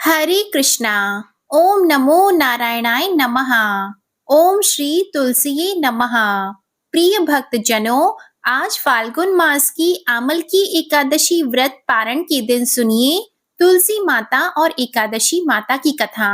हरे कृष्णा। ओम नमो नारायणाय नमः। ओम श्री तुलसी नमः। प्रिय भक्त जनों, आज फाल्गुन मास की आमल की एकादशी व्रत पारण के दिन सुनिए तुलसी माता और एकादशी माता की कथा।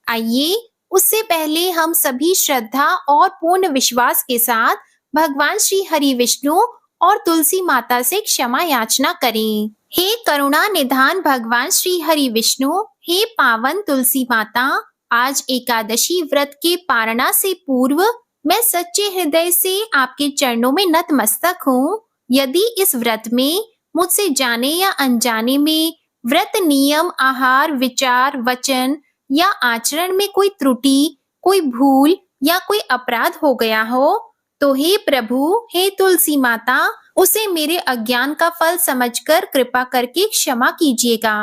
आइए, उससे पहले हम सभी श्रद्धा और पूर्ण विश्वास के साथ भगवान श्री हरि विष्णु और तुलसी माता से क्षमा याचना करें। हे करुणा निधान भगवान श्री हरि विष्णु, हे पावन तुलसी माता, आज एकादशी व्रत के पारणा से पूर्व मैं सच्चे हृदय से आपके चरणों में नतमस्तक हूँ। यदि इस व्रत में मुझसे जाने या अनजाने में व्रत नियम, आहार, विचार, वचन या आचरण में कोई त्रुटि, कोई भूल या कोई अपराध हो गया हो, तो हे प्रभु, हे तुलसी माता, उसे मेरे अज्ञान का फल समझकर कृपा करके क्षमा कीजिएगा।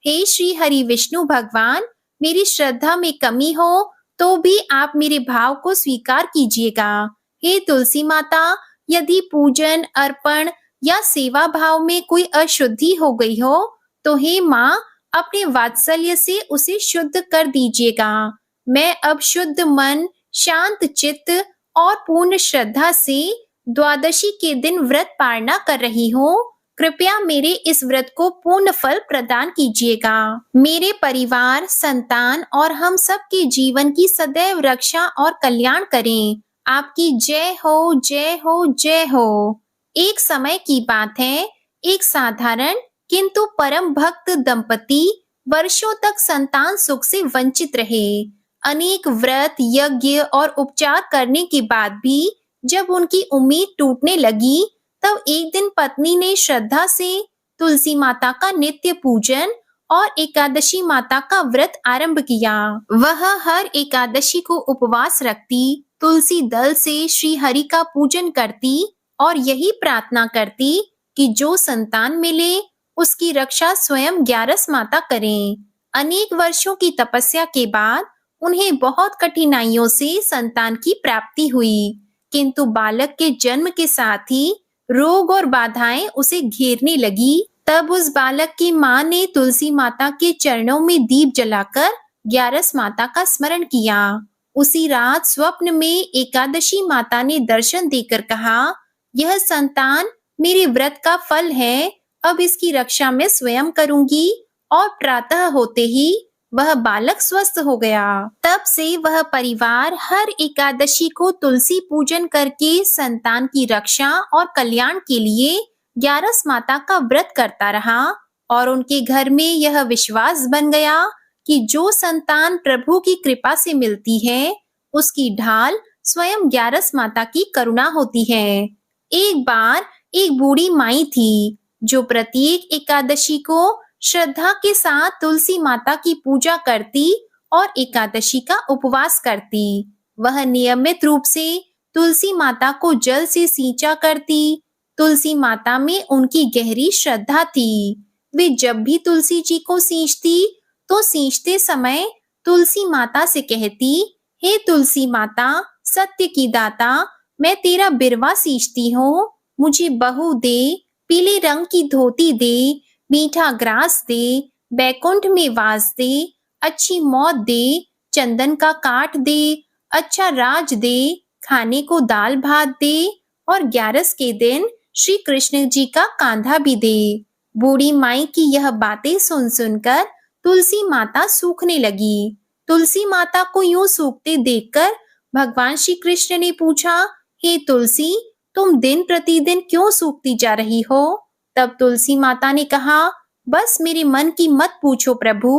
हे श्री हरि विष्णु भगवान, मेरी श्रद्धा में कमी हो तो भी आप मेरे भाव को स्वीकार कीजिएगा। हे तुलसी माता, यदि पूजन, अर्पण या सेवा भाव में कोई अशुद्धि हो गई हो तो हे माँ, अपने वात्सल्य से उसे शुद्ध कर दीजिएगा। मैं अब शुद्ध मन, शांत चित्त और पूर्ण श्रद्धा से द्वादशी के दिन व्रत पालना कर रही हूँ। कृपया मेरे इस व्रत को पूर्ण फल प्रदान कीजिएगा। मेरे परिवार, संतान और हम सब के जीवन की सदैव रक्षा और कल्याण करें। आपकी जय हो, जय हो, जय हो। एक समय की बात है, एक साधारण किंतु परम भक्त दंपति वर्षों तक संतान सुख से वंचित रहे। अनेक व्रत, यज्ञ और उपचार करने के बाद भी जब उनकी उम्मीद टूटने लगी, तब एक दिन पत्नी ने श्रद्धा से तुलसी माता का नित्य पूजन और एकादशी माता का व्रत आरंभ किया। वह हर एकादशी को उपवास रखती, तुलसी दल से श्री हरि का पूजन करती और यही प्रार्थना करती कि जो संतान मिले उसकी रक्षा स्वयं ग्यारस माता करें। अनेक वर्षों की तपस्या के बाद उन्हें बहुत कठिनाइयों से संतान की प्राप्ति हुई, किंतु बालक के जन्म के साथ ही रोग और बाधाएं उसे घेरने लगी। तब उस बालक की माँ ने तुलसी माता के चरणों में दीप जलाकर ग्यारस माता का स्मरण किया। उसी रात स्वप्न में एकादशी माता ने दर्शन देकर कहा, यह संतान मेरे व्रत का फल है, अब इसकी रक्षा मैं स्वयं करूंगी। और प्रातः होते ही वह बालक स्वस्थ हो गया। तब से वह परिवार हर एकादशी को तुलसी पूजन करके संतान की रक्षा और कल्याण के लिए ग्यारस माता का व्रत करता रहा और उनके घर में यह विश्वास बन गया कि जो संतान प्रभु की कृपा से मिलती है, उसकी ढाल स्वयं ग्यारस माता की करुणा होती है। एक बार एक बूढ़ी माई थी जो प्रत्येक एकादशी को श्रद्धा के साथ तुलसी माता की पूजा करती और एकादशी का उपवास करती। वह नियमित रूप से तुलसी माता को जल से सींचा करती। तुलसी माता में उनकी गहरी श्रद्धा थी। वे जब भी तुलसी जी को सींचती तो सींचते समय तुलसी माता से कहती, हे तुलसी माता, सत्य की दाता, मैं तेरा बिरवा सींचती हूँ, मुझे बहू दे, पीले रंग की धोती दे, मीठा ग्रास दे, बैकुंठ में वास दे, अच्छी मौत दे, चंदन का काट दे, अच्छा राज दे, खाने को दाल भात दे और ग्यारस के दिन श्री कृष्ण जी का कांधा भी दे। बूढ़ी माई की यह बातें सुन सुनकर तुलसी माता सूखने लगी। तुलसी माता को यूं सूखते देखकर भगवान श्री कृष्ण ने पूछा, हे तुलसी, तुम दिन प्रतिदिन क्यों सूखती जा रही हो? तब तुलसी माता ने कहा, बस मेरे मन की मत पूछो प्रभु।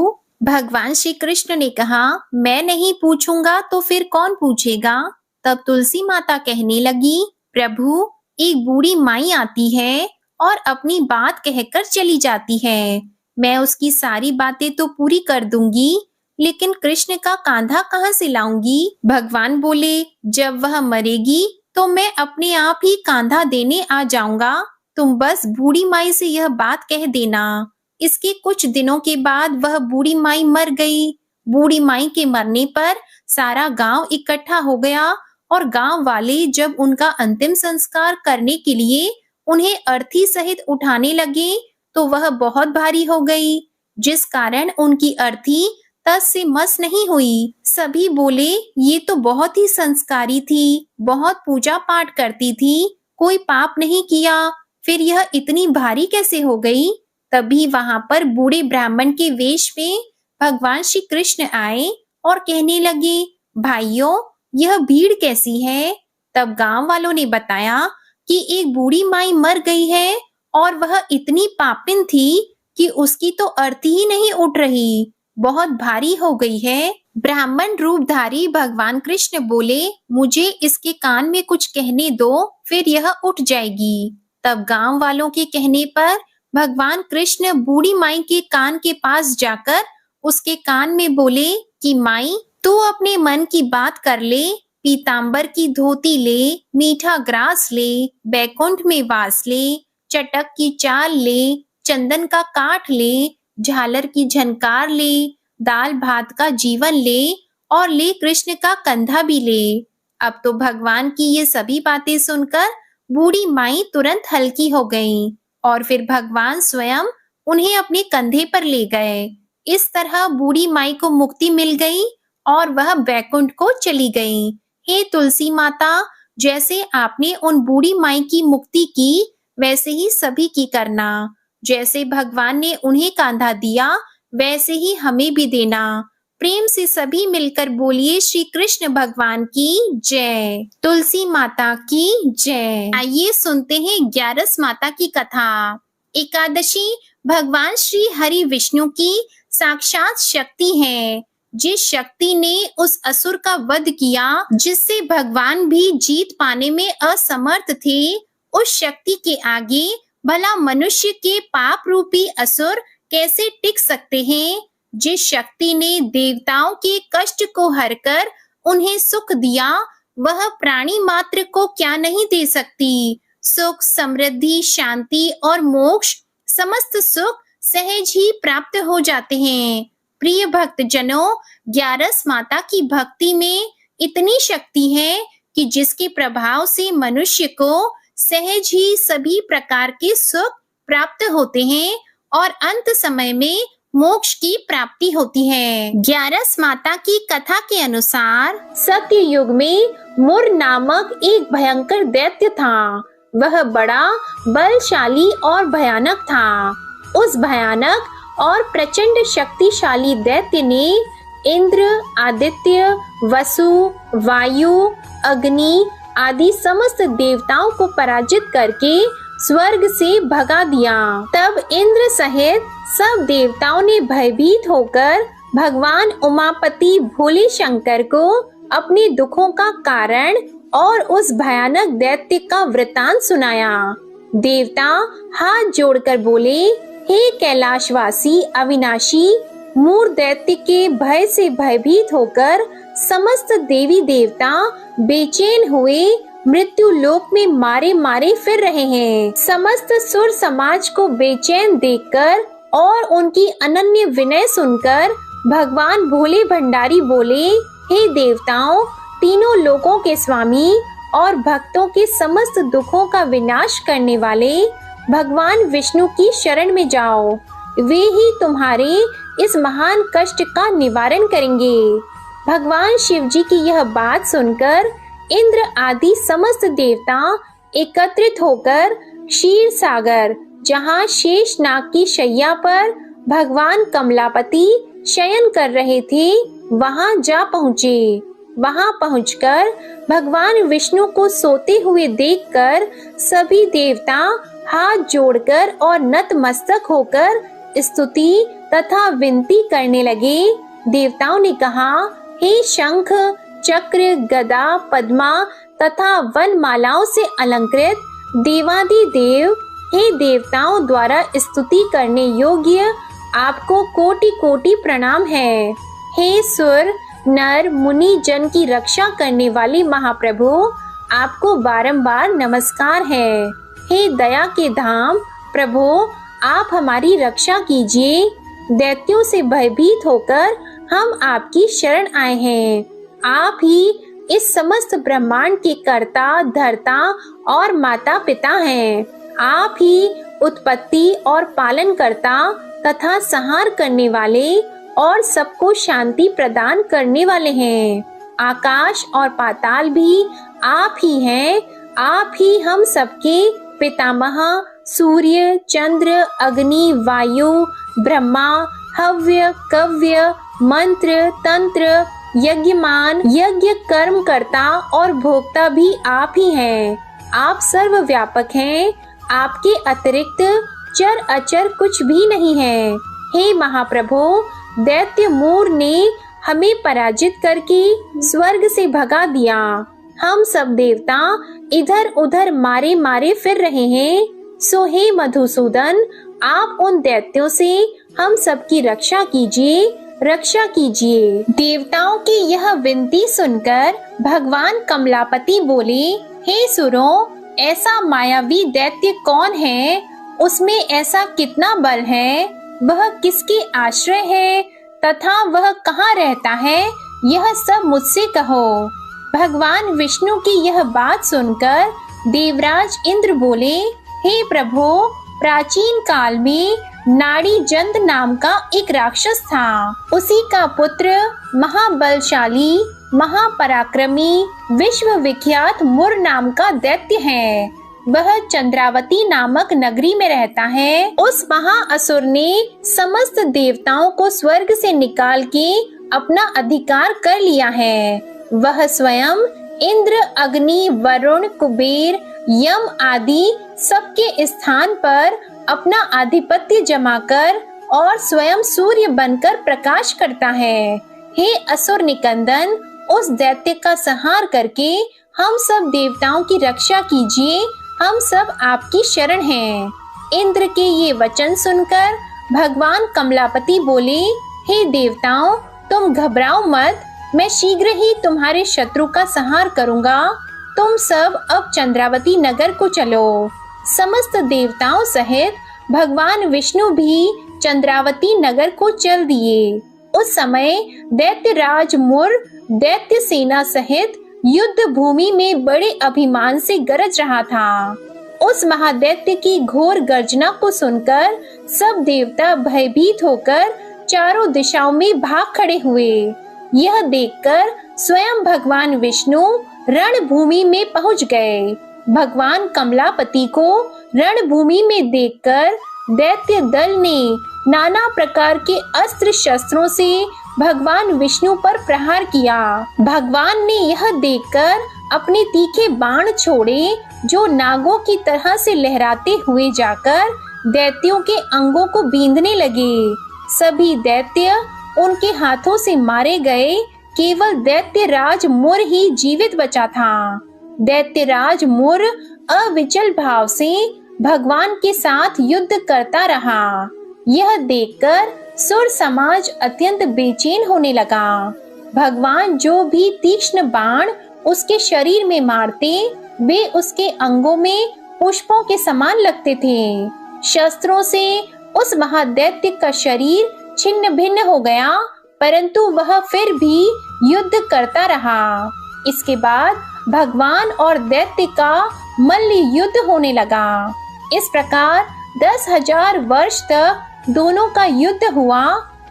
भगवान श्री कृष्ण ने कहा, मैं नहीं पूछूंगा तो फिर कौन पूछेगा? तब तुलसी माता कहने लगी, प्रभु, एक बूढ़ी माई आती है और अपनी बात कहकर चली जाती है। मैं उसकी सारी बातें तो पूरी कर दूंगी, लेकिन कृष्ण का कांधा कहाँ से लाऊंगी? भगवान बोले, जब वह मरेगी तो मैं अपने आप ही कांधा देने आ जाऊंगा। तुम बस बूढ़ी माई से यह बात कह देना। इसके कुछ दिनों के बाद वह बूढ़ी माई मर गई। बूढ़ी माई के मरने पर सारा गांव इकट्ठा हो गया और गांव वाले जब उनका अंतिम संस्कार करने के लिए उन्हें अर्थी सहित उठाने लगे तो वह बहुत भारी हो गई। जिस कारण उनकी अर्थी तस से मस नहीं हुई। सभी बोले, ये तो बहुत ही संस्कारी थी, बहुत पूजा पाठ करती थी, कोई पाप नहीं किया, फिर यह इतनी भारी कैसे हो गई। तभी वहां पर बूढ़े ब्राह्मण के वेश में भगवान श्री कृष्ण आए और कहने लगे, भाइयों, यह भीड़ कैसी है। तब गांव वालों ने बताया कि एक बूढ़ी माई मर गई है और वह इतनी पापिन थी कि उसकी तो अर्थी ही नहीं उठ रही, बहुत भारी हो गई है। ब्राह्मण रूपधारी भगवान कृष्ण बोले, मुझे इसके कान में कुछ कहने दो, फिर यह उठ जाएगी। तब गांव वालों के कहने पर भगवान कृष्ण बूढ़ी माई के कान के पास जाकर उसके कान में बोले कि माई, तू अपने मन की बात कर ले, पीतांबर की धोती ले, मीठा ग्रास ले, बैकुंठ में वास ले, चटक की चाल ले, चंदन का काठ ले, झालर की झनकार ले, दाल भात का जीवन ले और ले कृष्ण का कंधा भी ले। अब तो भगवान की ये सभी बातें सुनकर बूढ़ी माई तुरंत हल्की हो गई और फिर भगवान स्वयं उन्हें अपने कंधे पर ले गए। इस तरह बूढ़ी माई को मुक्ति मिल गई और वह बैकुंठ को चली गई। हे तुलसी माता, जैसे आपने उन बूढ़ी माई की मुक्ति की, वैसे ही सभी की करना। जैसे भगवान ने उन्हें कांधा दिया, वैसे ही हमें भी देना। प्रेम से सभी मिलकर बोलिए, श्री कृष्ण भगवान की जय, तुलसी माता की जय। आइए सुनते हैं 11 माता की कथा। एकादशी भगवान श्री हरि विष्णु की साक्षात शक्ति है। जिस शक्ति ने उस असुर का वध किया, जिससे भगवान भी जीत पाने में असमर्थ थे, उस शक्ति के आगे भला मनुष्य के पाप रूपी असुर कैसे टिक सकते हैं। जिस शक्ति ने देवताओं के कष्ट को हरकर उन्हें सुख दिया, वह प्राणी मात्र को क्या नहीं दे सकती। सुख, समृद्धि, शांति और मोक्ष, समस्त सुख सहज ही प्राप्त हो जाते हैं। प्रिय भक्त जनों, 11 माता की भक्ति में इतनी शक्ति है कि जिसके प्रभाव से मनुष्य को सहज ही सभी प्रकार के सुख प्राप्त होते हैं और अंत समय में मोक्ष की प्राप्ति होती है। 11 माता की कथा के अनुसार सत्य युग में मुर नामक एक भयंकर दैत्य था। वह बड़ा बलशाली और भयानक था। उस भयानक और प्रचंड शक्तिशाली दैत्य ने इंद्र, आदित्य, वसु, वायु, अग्नि आदि समस्त देवताओं को पराजित करके स्वर्ग से भगा दिया। तब इंद्र सहित सब देवताओं ने भयभीत होकर भगवान उमापति भोले शंकर को अपने दुखों का कारण और उस भयानक दैत्य का वृतांत सुनाया। देवता हाथ जोड़कर बोले, हे कैलाशवासी अविनाशी, मूर दैत्य के भय से भयभीत होकर समस्त देवी देवता बेचैन हुए मृत्यु लोक में मारे मारे फिर रहे हैं। समस्त सुर समाज को बेचैन देखकर और उनकी अनन्य विनय सुनकर भगवान भोले भंडारी बोले, हे देवताओं, तीनों लोकों के स्वामी और भक्तों के समस्त दुखों का विनाश करने वाले भगवान विष्णु की शरण में जाओ। वे ही तुम्हारे इस महान कष्ट का निवारण करेंगे। भगवान शिव जी की यह बात सुनकर इंद्र आदि समस्त देवता एकत्रित होकर क्षीर सागर, जहाँ शेष नाग की शैया पर भगवान कमलापति शयन कर रहे थे, वहां जा पहुँचे। वहां पहुंचकर भगवान विष्णु को सोते हुए देखकर सभी देवता हाथ जोड़कर और नतमस्तक होकर स्तुति तथा विनती करने लगे। देवताओं ने कहा, हे शंख, चक्र, गदा, पद्मा तथा वन मालाओं से अलंकृत देवादि देव, हे देवताओं द्वारा स्तुति करने योग्य आपको कोटि कोटि प्रणाम है। हे सुर, नर, मुनि जन की रक्षा करने वाले महाप्रभु, आपको बारंबार नमस्कार है। हे दया के धाम प्रभु, आप हमारी रक्षा कीजिए। दैत्यों से भयभीत होकर हम आपकी शरण आए हैं। आप ही इस समस्त ब्रह्मांड के कर्ता, धर्ता और माता पिता हैं। आप ही उत्पत्ति और पालन करता तथा संहार करने वाले और सबको शांति प्रदान करने वाले हैं। आकाश और पाताल भी आप ही हैं। आप ही हम सबके पितामह, सूर्य, चंद्र, अग्नि, वायु, ब्रह्मा, हव्य, कव्य, मंत्र, तंत्र, यज्ञमान, यज्ञ कर्मकर्ता और भोक्ता भी आप ही हैं। आप सर्वव्यापक हैं। आपके अतिरिक्त चर अचर कुछ भी नहीं है। हे महाप्रभु, दैत्य मूर ने हमें पराजित करके स्वर्ग से भगा दिया। हम सब देवता इधर उधर मारे मारे फिर रहे हैं। सो हे मधुसूदन, आप उन दैत्यों से हम सबकी रक्षा कीजिए, रक्षा कीजिए। देवताओं की यह विनती सुनकर भगवान कमलापति बोले, हे सुरों, ऐसा मायावी दैत्य कौन है? उसमें ऐसा कितना बल है? वह किसके आश्रय है तथा वह कहाँ रहता है? यह सब मुझसे कहो। भगवान विष्णु की यह बात सुनकर देवराज इंद्र बोले, हे प्रभु, प्राचीन काल में नाड़ी जंत नाम का एक राक्षस था। उसी का पुत्र महाबलशाली, महापराक्रमी, विश्व विख्यात मुर नाम का दैत्य है। वह चंद्रावती नामक नगरी में रहता है। उस महाअसुर ने समस्त देवताओं को स्वर्ग से निकाल के अपना अधिकार कर लिया है। वह स्वयं इंद्र, अग्नि, वरुण, कुबेर, यम आदि सबके स्थान पर अपना आधिपत्य जमाकर और स्वयं सूर्य बनकर प्रकाश करता है। हे असुर निकंदन, उस दैत्य का संहार करके हम सब देवताओं की रक्षा कीजिए। हम सब आपकी शरण हैं। इंद्र के ये वचन सुनकर भगवान कमलापति बोले, हे देवताओं, तुम घबराओ मत। मैं शीघ्र ही तुम्हारे शत्रु का संहार करूंगा। तुम सब अब चंद्रावती नगर को चलो। समस्त देवताओं सहित भगवान विष्णु भी चंद्रावती नगर को चल दिए। उस समय दैत्यराज मुर दैत्य सेना सहित युद्ध भूमि में बड़े अभिमान से गरज रहा था। उस महादैत्य की घोर गर्जना को सुनकर सब देवता भयभीत होकर चारों दिशाओं में भाग खड़े हुए। यह देखकर स्वयं भगवान विष्णु रणभूमि में पहुंच गए। भगवान कमलापति को रणभूमि में देखकर दैत्य दल ने नाना प्रकार के अस्त्र शस्त्रों से भगवान विष्णु पर प्रहार किया। भगवान ने यह देखकर अपने तीखे बाण छोड़े, जो नागों की तरह से लहराते हुए जाकर दैत्यों के अंगों को बींधने लगे। सभी दैत्य उनके हाथों से मारे गए। केवल दैत्यराज मुर ही जीवित बचा था। दैत्यराज मुर अविचल भाव से भगवान के साथ युद्ध करता रहा। यह देखकर सुर समाज अत्यंत बेचैन होने लगा। भगवान जो भी तीक्ष्ण बाण उसके शरीर में मारते, वे उसके अंगों में पुष्पों के समान लगते थे। शस्त्रों से उस महादैत्य का शरीर छिन्न भिन्न हो गया, परंतु वह फिर भी युद्ध करता रहा। इसके बाद भगवान और दैत्य का मल्ल युद्ध होने लगा। इस प्रकार 10,000 वर्ष तक दोनों का युद्ध हुआ,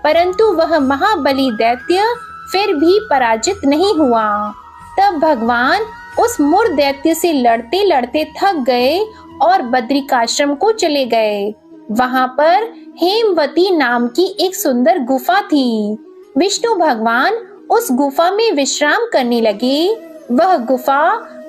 परंतु वह महाबली दैत्य फिर भी पराजित नहीं हुआ। तब भगवान उस मुर दैत्य से लड़ते लड़ते थक गए और बद्रिकाश्रम को चले गए। वहां पर हेमवती नाम की एक सुंदर गुफा थी। विष्णु भगवान उस गुफा में विश्राम करने लगे। वह गुफा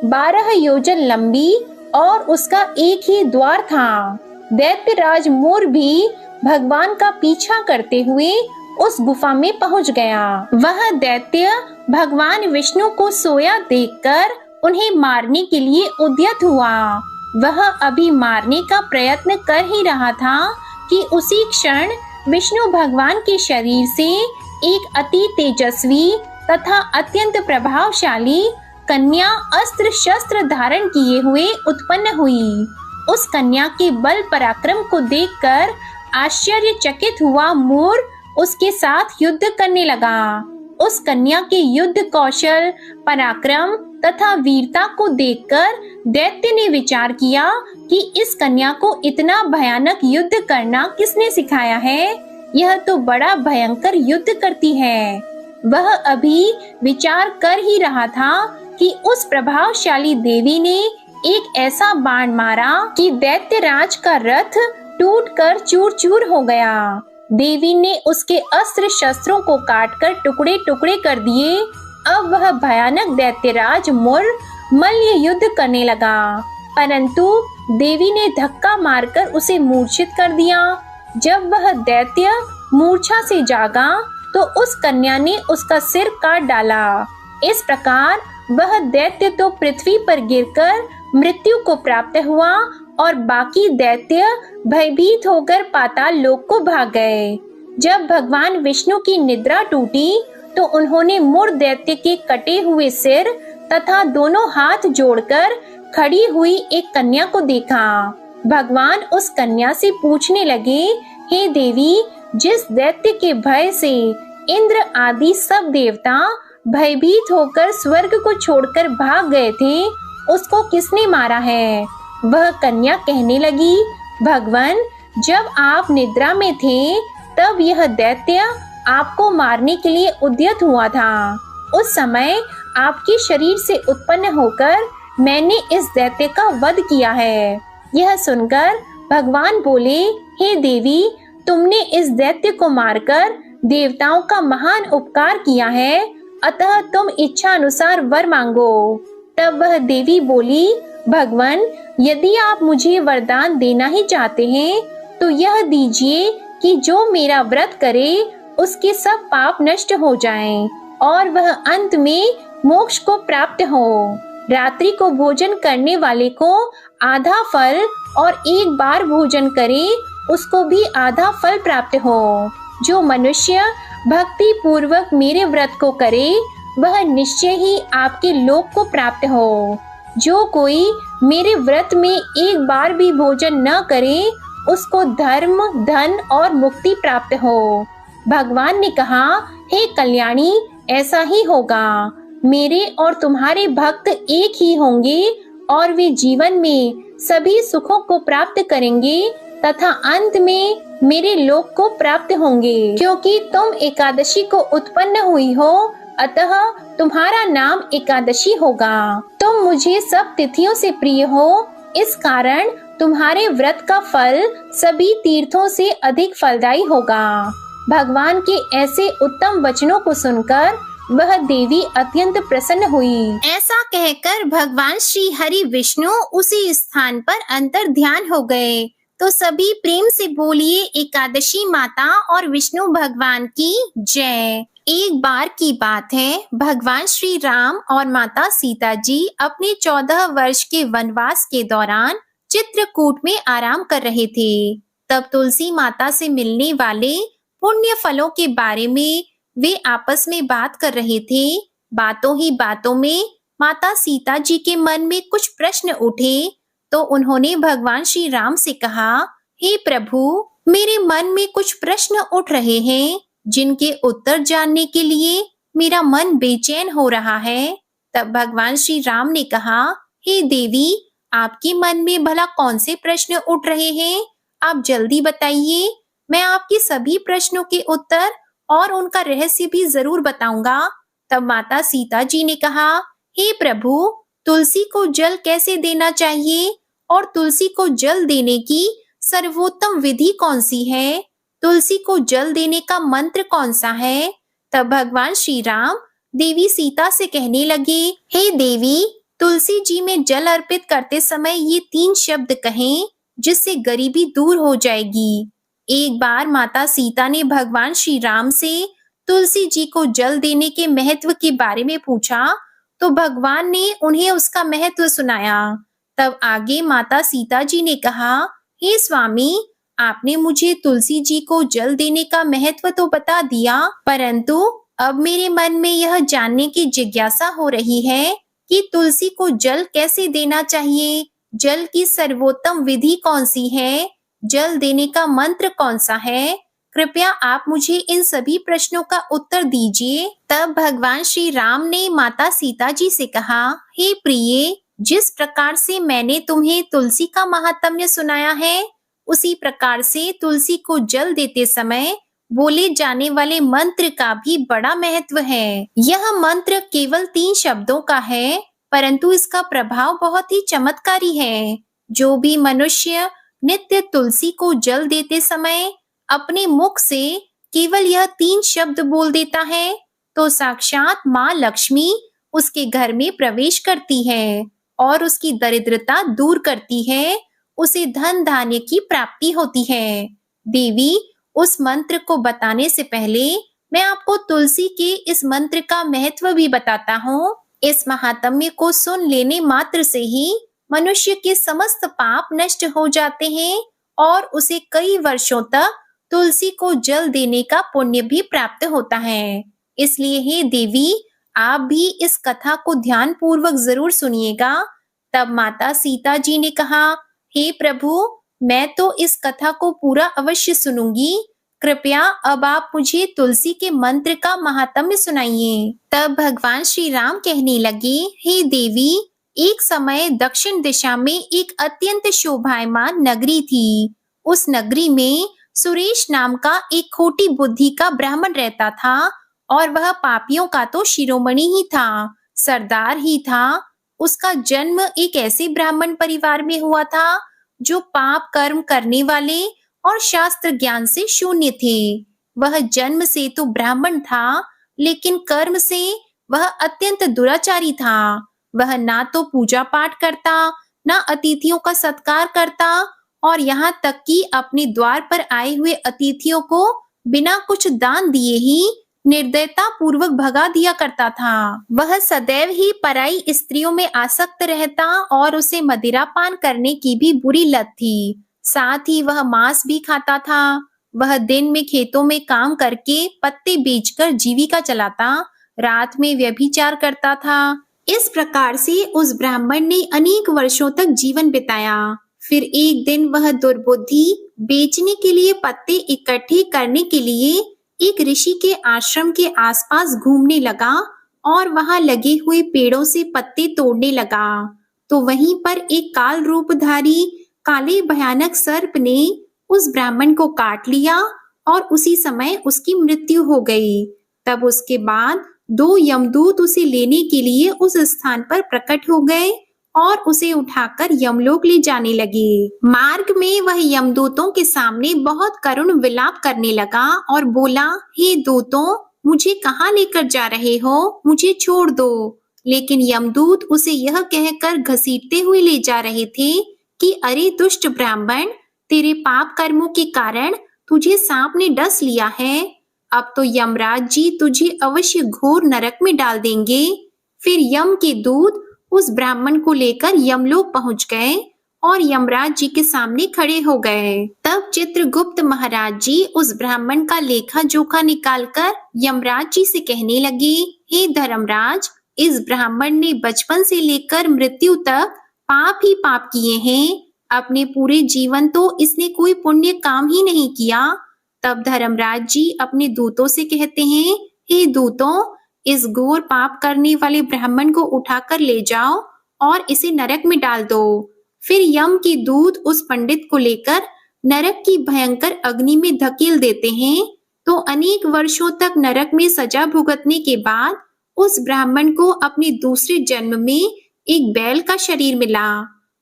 12 योजन लंबी और उसका एक ही द्वार था। दैत्यराज मुर भी भगवान का पीछा करते हुए उस गुफा में पहुंच गया। वह दैत्य भगवान विष्णु को सोया देखकर उन्हें मारने के लिए उद्यत हुआ। वह अभी मारने का प्रयत्न कर ही रहा था कि उसी क्षण विष्णु भगवान के शरीर से एक अति तेजस्वी तथा अत्यंत प्रभावशाली कन्या अस्त्र शस्त्र धारण किए हुए उत्पन्न हुई। उस कन्या के बल पराक्रम को देखकर आश्चर्यचकित हुआ मोर उसके साथ युद्ध करने लगा। उस कन्या के युद्ध कौशल, पराक्रम तथा वीरता को देखकर दैत्य ने विचार किया कि इस कन्या को इतना भयानक युद्ध करना किसने सिखाया है? यह तो बड़ा भयंकर युद्ध करती है। वह अभी विचार कर ही रहा था कि उस प्रभावशाली देवी ने एक ऐसा बाण मारा कि दैत्यराज का रथ टूटकर चूर-चूर हो गया। देवी ने उसके अस्त्र शस्त्रों को काटकर टुकड़े टुकड़े कर दिए। अब वह भयानक दैत्यराज मल्ल युद्ध करने लगा, परंतु देवी ने धक्का मारकर उसे मूर्छित कर दिया। जब वह दैत्य मूर्छा से जागा तो उस कन्या ने उसका सिर काट डाला। इस प्रकार वह दैत्य तो पृथ्वी पर गिरकर मृत्यु को प्राप्त हुआ और बाकी दैत्य भयभीत होकर पाताल लोक को भाग गए। जब भगवान विष्णु की निद्रा टूटी तो उन्होंने मूढ़ दैत्य के कटे हुए सिर तथा दोनों हाथ जोड़कर खड़ी हुई एक कन्या को देखा। भगवान उस कन्या से पूछने लगे, हे देवी, जिस दैत्य के भय से इंद्र आदि सब देवता भयभीत होकर स्वर्ग को छोड़कर भाग गए थे, उसको किसने मारा है? वह कन्या कहने लगी, भगवान, जब आप निद्रा में थे तब यह दैत्य आपको मारने के लिए उद्यत हुआ था। उस समय आपके शरीर से उत्पन्न होकर मैंने इस दैत्य का वध किया है। यह सुनकर भगवान बोले, हे देवी, तुमने इस दैत्य को मारकर देवताओं का महान उपकार किया है, अतः तुम इच्छा अनुसार वर मांगो। तब वह देवी बोली, भगवान, यदि आप मुझे वरदान देना ही चाहते हैं तो यह दीजिए कि जो मेरा व्रत करे उसके सब पाप नष्ट हो जाएं और वह अंत में मोक्ष को प्राप्त हो। रात्रि को भोजन करने वाले को आधा फल और एक बार भोजन करे उसको भी आधा फल प्राप्त हो। जो मनुष्य भक्ति पूर्वक मेरे व्रत को करे वह निश्चय ही आपके लोक को प्राप्त हो। जो कोई मेरे व्रत में एक बार भी भोजन न करे उसको धर्म, धन और मुक्ति प्राप्त हो। भगवान ने कहा, हे कल्याणी, ऐसा ही होगा। मेरे और तुम्हारे भक्त एक ही होंगे और वे जीवन में सभी सुखों को प्राप्त करेंगे तथा अंत में मेरे लोक को प्राप्त होंगे। क्योंकि तुम एकादशी को उत्पन्न हुई हो, अतः तुम्हारा नाम एकादशी होगा। तुम मुझे सब तिथियों से प्रिय हो, इस कारण तुम्हारे व्रत का फल सभी तीर्थों से अधिक फलदायी होगा। भगवान के ऐसे उत्तम वचनों को सुनकर वह देवी अत्यंत प्रसन्न हुई। ऐसा कहकर भगवान श्री हरि विष्णु उसी स्थान पर अंतर ध्यान हो गए। तो सभी प्रेम से बोलिए, एकादशी माता और विष्णु भगवान की जय। एक बार की बात है, भगवान श्री राम और माता सीता जी अपने 14 वर्ष के वनवास के दौरान चित्रकूट में आराम कर रहे थे। तब तुलसी माता से मिलने वाले पुण्य फलों के बारे में वे आपस में बात कर रहे थे। बातों ही बातों में माता सीता जी के मन में कुछ प्रश्न उठे तो उन्होंने भगवान श्री राम से कहा, हे प्रभु, मेरे मन में कुछ प्रश्न उठ रहे हैं जिनके उत्तर जानने के लिए मेरा मन बेचैन हो रहा है। तब भगवान श्री राम ने कहा, हे देवी, आपके मन में भला कौन से प्रश्न उठ रहे हैं? आप जल्दी बताइए। मैं आपके सभी प्रश्नों के उत्तर और उनका रहस्य भी जरूर बताऊंगा। तब माता सीता जी ने कहा, हे प्रभु, तुलसी को जल कैसे देना चाहिए और तुलसी को जल देने की सर्वोत्तम विधि कौन सी है? तुलसी को जल देने का मंत्र कौन सा है? तब भगवान श्री राम देवी सीता से कहने लगे, हे देवी, तुलसी जी में जल अर्पित करते समय ये 3 शब्द कहें जिससे गरीबी दूर हो जाएगी। एक बार माता सीता ने भगवान श्री राम से तुलसी जी को जल देने के महत्व के बारे में पूछा तो भगवान ने उन्हें उसका महत्व सुनाया। तब आगे माता सीता जी ने कहा, हे स्वामी, आपने मुझे तुलसी जी को जल देने का महत्व तो बता दिया, परंतु अब मेरे मन में यह जानने की जिज्ञासा हो रही है कि तुलसी को जल कैसे देना चाहिए, जल की सर्वोत्तम विधि कौन सी है, जल देने का मंत्र कौन सा है। कृपया आप मुझे इन सभी प्रश्नों का उत्तर दीजिए। तब भगवान श्री राम ने माता सीता जी से कहा, हे प्रिय, जिस प्रकार से मैंने तुम्हें तुलसी का महात्म्य सुनाया है, उसी प्रकार से तुलसी को जल देते समय बोले जाने वाले मंत्र का भी बड़ा महत्व है। यह मंत्र केवल 3 शब्दों का है, परंतु इसका प्रभाव बहुत ही चमत्कारी है। जो भी मनुष्य नित्य तुलसी को जल देते समय अपने मुख से केवल यह 3 शब्द बोल देता है, तो साक्षात माँ लक्ष्मी उसके घर में प्रवेश करती है और उसकी दरिद्रता दूर करती है, उसे धन धान्य की प्राप्ति होती है। देवी, उस मंत्र को बताने से पहले मैं आपको तुलसी के इस मंत्र का महत्व भी बताता हूँ। इस महात्म्य को सुन लेने मात्र से ही मनुष्य के समस्त पाप नष्ट हो जाते हैं और उसे कई वर्षों तक तुलसी को जल देने का पुण्य भी प्राप्त होता है। इसलिए हे देवी, आप भी इस कथा को ध्यान पूर्वक जरूर सुनिएगा। तब माता सीता जी ने कहा, हे प्रभु, मैं तो इस कथा को पूरा अवश्य सुनूंगी। कृपया अब आप मुझे तुलसी के मंत्र का महात्म्य सुनाइए। तब भगवान श्री राम कहने लगे, हे देवी, एक समय दक्षिण दिशा में एक अत्यंत शोभायमान नगरी थी। उस नगरी में सुरेश नाम का एक खोटी बुद्धि का ब्राह्मण रहता था और वह पापियों का तो शिरोमणि ही था, सरदार ही था। उसका जन्म एक ऐसे ब्राह्मण परिवार में हुआ था जो पाप कर्म करने वाले और शास्त्र ज्ञान से शून्य थे। वह जन्म से तो ब्राह्मण था, लेकिन कर्म से वह अत्यंत दुराचारी था। वह ना तो पूजा पाठ करता, ना अतिथियों का सत्कार करता और यहाँ तक कि अपने द्वार पर आए हुए अतिथियों को बिना कुछ दान दिए ही निर्दयता पूर्वक भगा दिया करता था। वह सदैव ही पराई स्त्रियों में आसक्त रहता और उसे मदिरा पान करने की भी बुरी लत थी। साथ ही वह मांस भी खाता था। वह दिन में खेतों में काम करके पत्ते बेचकर जीविका चलाता, रात में व्यभिचार करता था। इस प्रकार से उस ब्राह्मण ने अनेक वर्षों तक जीवन बिताया। फिर एक दिन वह दुर्बुद्धि बेचने के लिए पत्ते इकट्ठे करने के लिए एक ऋषि के आश्रम के आसपास घूमने लगा और वहां लगे हुए पेड़ों से पत्ते तोड़ने लगा। तो वहीं पर एक काल रूपधारी काले भयानक सर्प ने उस ब्राह्मण को काट लिया और उसी समय उसकी मृत्यु हो गई। तब उसके बाद 2 यमदूत उसे लेने के लिए उस स्थान पर प्रकट हो गए और उसे उठाकर यमलोक ले जाने लगे। मार्ग में वह यमदूतों के सामने बहुत करुण विलाप करने लगा और बोला, हे दूतों, मुझे कहाँ लेकर जा रहे हो? मुझे छोड़ दो। लेकिन यमदूत उसे यह कहकर घसीटते हुए ले जा रहे थे कि अरे दुष्ट ब्राह्मण, तेरे पाप कर्मों के कारण तुझे सांप ने डस लिया है। अब तो यमराज जी तुझे अवश्य घोर नरक में डाल देंगे। फिर यम के दूत उस ब्राह्मण को लेकर यमलोक पहुंच गए और यमराज जी के सामने खड़े हो गए। तब चित्रगुप्त महाराज जी उस ब्राह्मण का लेखा जोखा निकालकर यमराज जी से कहने लगे, हे धर्मराज, इस ब्राह्मण ने बचपन से लेकर मृत्यु तक पाप ही पाप किए हैं। अपने पूरे जीवन तो इसने कोई पुण्य काम ही नहीं किया। तब धर्मराज जी अपने दूतों से कहते हैं, हे दूतों, इस घोर पाप करने वाले ब्राह्मण को उठाकर ले जाओ और इसे नरक में डाल दो। फिर यम के दूत उस पंडित को लेकर नरक की भयंकर अग्नि में धकेल देते हैं। तो अनेक वर्षों तक नरक में सजा भुगतने के बाद उस ब्राह्मण को अपने दूसरे जन्म में एक बैल का शरीर मिला।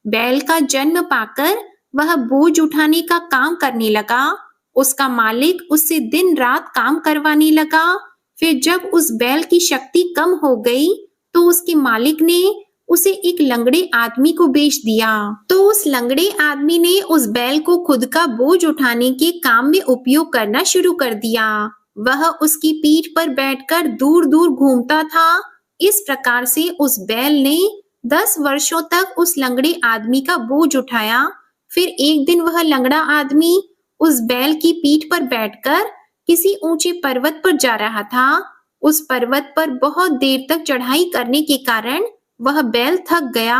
बैल का जन्म पाकर वह बोझ उठाने का काम करने लगा। उसका मालिक उससे दिन रात काम करवाने लगा। फिर जब उस बैल की शक्ति कम हो गई तो उसके मालिक ने उसे एक लंगड़े आदमी को बेच दिया। तो उस लंगड़े आदमी ने उस बैल को खुद का बोझ उठाने के काम में उपयोग करना शुरू कर दिया। वह उसकी पीठ पर बैठकर दूर दूर घूमता था। इस प्रकार से उस बैल ने 10 वर्षों तक उस लंगड़े आदमी का बोझ उठाया। फिर एक दिन वह लंगड़ा आदमी उस बैल की पीठ पर बैठकर किसी ऊंचे पर्वत पर जा रहा था। उस पर्वत पर बहुत देर तक चढ़ाई करने के कारण वह बैल थक गया,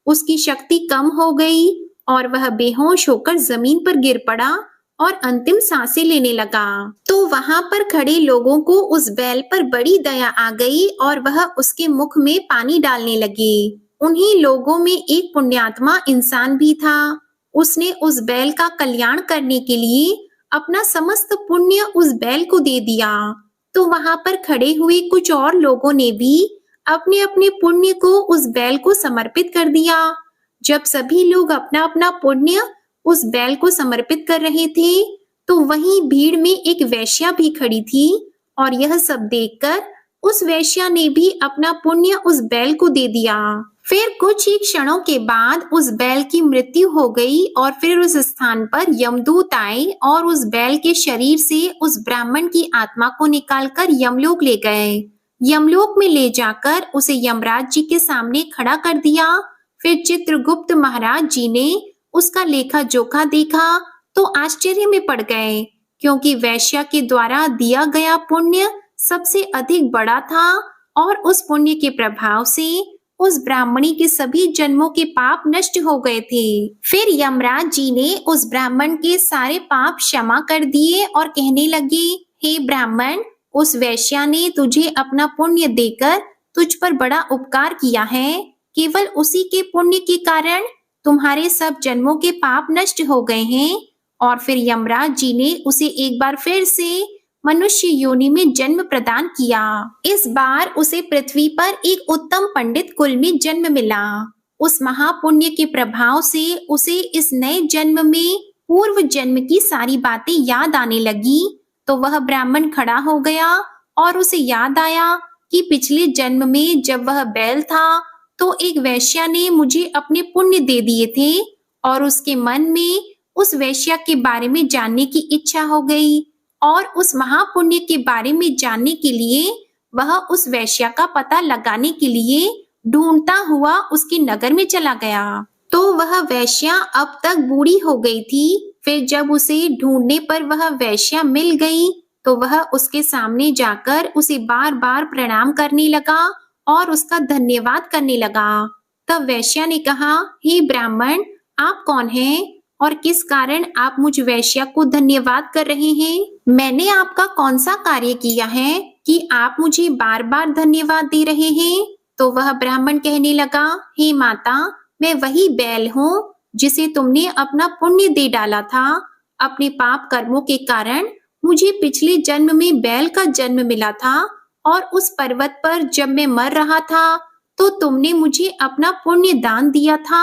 उसकी शक्ति कम हो गई और वह बेहोश होकर जमीन पर गिर पड़ा और अंतिम सांसें लेने लगा। तो वहां पर खड़े लोगों को उस बैल पर बड़ी दया आ गई और वह उसके मुख में पानी डालने लगे। उन्हीं लोगों में एक पुण्यात्मा इंसान भी था। उसने उस बैल का कल्याण करने के लिए अपना समस्त पुण्य उस बैल को दे दिया। तो वहां पर खड़े हुए कुछ और लोगों ने भी अपने अपने पुण्य को उस बैल को समर्पित कर दिया। जब सभी लोग अपना अपना पुण्य उस बैल को समर्पित कर रहे थे, तो वहीं भीड़ में एक वेश्या भी खड़ी थी और यह सब देखकर उस वेश्या ने भी अपना पुण्य उस बैल को दे दिया। फिर कुछ ही क्षणों के बाद उस बैल की मृत्यु हो गई और फिर उस स्थान पर यमदूत आए और उस बैल के शरीर से उस ब्राह्मण की आत्मा को निकालकर यमलोक ले गए। यमलोक में ले जाकर उसे यमराज जी के सामने खड़ा कर दिया। फिर चित्रगुप्त महाराज जी ने उसका लेखा जोखा देखा तो आश्चर्य में पड़ गए, क्योंकि वेश्या के द्वारा दिया गया पुण्य सबसे अधिक बड़ा था और उस पुण्य के प्रभाव से उस ब्राह्मणी के सभी जन्मों के पाप नष्ट हो गए थे। फिर यमराज जी ने उस ब्राह्मण के सारे पाप क्षमा कर दिए और कहने लगे, हे ब्राह्मण, उस वेश्या ने तुझे अपना पुण्य देकर तुझ पर बड़ा उपकार किया है। केवल उसी के पुण्य के कारण तुम्हारे सब जन्मों के पाप नष्ट हो गए हैं। और फिर यमराज जी ने उसे एक बार फिर से मनुष्य योनि में जन्म प्रदान किया। इस बार उसे पृथ्वी पर एक उत्तम पंडित कुल में जन्म मिला। उस महापुण्य के प्रभाव से उसे इस नए जन्म में पूर्व जन्म की सारी बातें याद आने लगी। तो वह ब्राह्मण खड़ा हो गया और उसे याद आया कि पिछले जन्म में जब वह बैल था तो एक वेश्या ने मुझे अपने पुण्य दे दिए थे और उसके मन में उस वेश्या के बारे में जानने की इच्छा हो गई और उस महापुण्य के बारे में जानने के लिए वह उस वेश्या का पता लगाने के लिए ढूंढता हुआ उसके नगर में चला गया। तो वह वेश्या अब तक बूढ़ी हो गई थी। फिर जब उसे ढूंढने पर वह वेश्या मिल गई तो वह उसके सामने जाकर उसे बार बार प्रणाम करने लगा और उसका धन्यवाद करने लगा। तब वेश्या ने कहा, हे ब्राह्मण, आप कौन हैं और किस कारण आप मुझ वेश्या को धन्यवाद कर रहे हैं? मैंने आपका कौन सा कार्य किया है कि आप मुझे बार बार धन्यवाद दे रहे हैं? तो वह ब्राह्मण कहने लगा, हे माता, मैं वही बैल हूँ जिसे तुमने अपना पुण्य दे डाला था। अपने पाप कर्मों के कारण मुझे पिछले जन्म में बैल का जन्म मिला था और उस पर्वत पर जब मैं मर रहा था तो तुमने मुझे अपना पुण्य दान दिया था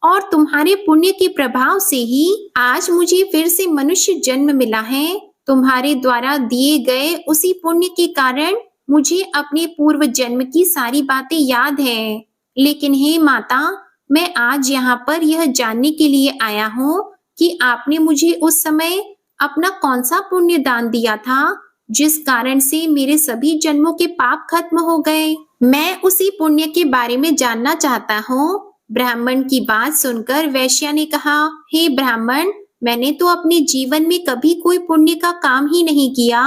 और तुम्हारे पुण्य के प्रभाव से ही आज मुझे फिर से मनुष्य जन्म मिला है। तुम्हारे द्वारा दिए गए उसी पुण्य के कारण मुझे अपने पूर्व जन्म की सारी बातें याद है। लेकिन हे माता, मैं आज यहाँ पर यह जानने के लिए आया हूँ कि आपने मुझे उस समय अपना कौन सा पुण्य दान दिया था जिस कारण से मेरे सभी जन्मों के पाप खत्म हो गए। मैं उसी पुण्य के बारे में जानना चाहता हूँ। ब्राह्मण की बात सुनकर वेश्या ने कहा, हे ब्राह्मण, मैंने तो अपने जीवन में कभी कोई पुण्य का काम ही नहीं किया,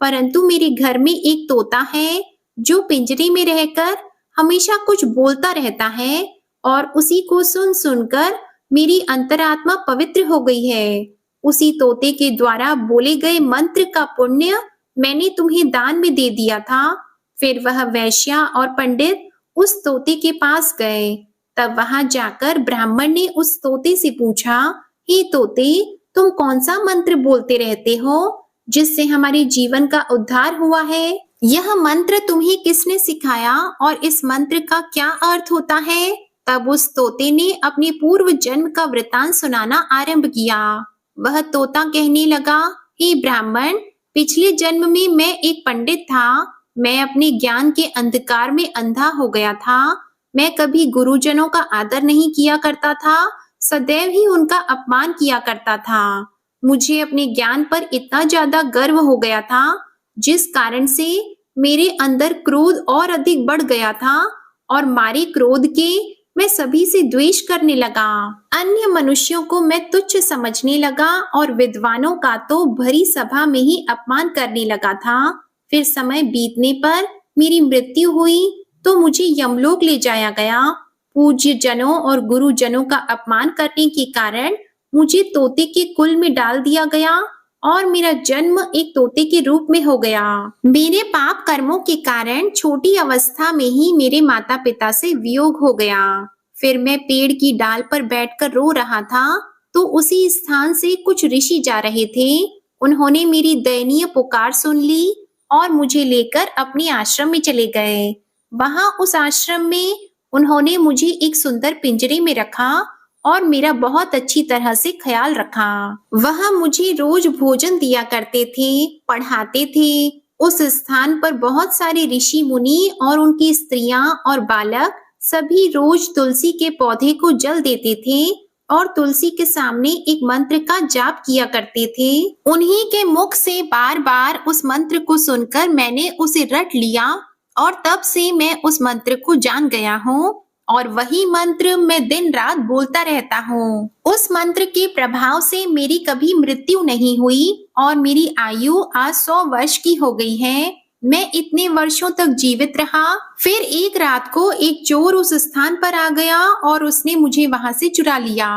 परंतु मेरे घर में एक तोता है जो पिंजरे में रहकर हमेशा कुछ बोलता रहता है और उसी को सुन सुनकर मेरी अंतरात्मा पवित्र हो गई है। उसी तोते के द्वारा बोले गए मंत्र का पुण्य मैंने तुम्हें दान में दे दिया था। फिर वह वेश्या और पंडित उस तोते के पास गए। तब वहां जाकर ब्राह्मण ने उस तोते से पूछा, हे तोते, तुम कौन सा मंत्र बोलते रहते हो जिससे हमारे जीवन का उद्धार हुआ है? यह मंत्र तुम्हें किसने सिखाया और इस मंत्र का क्या अर्थ होता है? तब उस तोते ने अपने पूर्व जन्म का वृतांत सुनाना आरंभ किया। वह तोता कहने लगा, हे ब्राह्मण, पिछले जन्म में मैं एक पंडित था। मैं अपने ज्ञान के अंधकार में अंधा हो गया था। मैं कभी गुरुजनों का आदर नहीं किया करता था, सदैव ही उनका अपमान किया करता था। मुझे अपने ज्ञान पर इतना ज्यादा गर्व हो गया था जिस कारण से मेरे अंदर क्रोध और अधिक बढ़ गया था और मारे क्रोध के मैं सभी से द्वेष करने लगा। अन्य मनुष्यों को मैं तुच्छ समझने लगा और विद्वानों का तो भरी सभा में ही अपमान करने लगा था। फिर समय बीतने पर मेरी मृत्यु हुई तो मुझे यमलोक ले जाया गया। पूज्य जनों और गुरुजनों का अपमान करने के कारण मुझे तोते के कुल में डाल दिया गया और मेरा जन्म एक तोते के रूप में हो गया। मेरे पाप कर्मों के कारण छोटी अवस्था में ही मेरे माता पिता से वियोग हो गया। फिर मैं पेड़ की डाल पर बैठकर रो रहा था, तो उसी स्थान से कुछ ऋषि जा रहे थे। उन्होंने मेरी दयनीय पुकार सुन ली और मुझे लेकर अपने आश्रम में चले गए। वहां उस आश्रम में उन्होंने मुझे एक सुंदर पिंजरे में रखा और मेरा बहुत अच्छी तरह से ख्याल रखा। वह मुझे रोज भोजन दिया करते थे, पढ़ाते थे। उस स्थान पर बहुत सारे ऋषि मुनि और उनकी स्त्रियां और बालक सभी रोज तुलसी के पौधे को जल देते थे और तुलसी के सामने एक मंत्र का जाप किया करते थे। उन्हीं के मुख से बार बार उस मंत्र को सुनकर मैंने उसे रट लिया और तब से मैं उस मंत्र को जान गया हूँ और वही मंत्र मैं दिन रात बोलता रहता हूँ। उस मंत्र के प्रभाव से मेरी कभी मृत्यु नहीं हुई और मेरी आयु आज 100 वर्ष की हो गई है। मैं इतने वर्षों तक जीवित रहा। फिर एक रात को एक चोर उस स्थान पर आ गया और उसने मुझे वहां से चुरा लिया।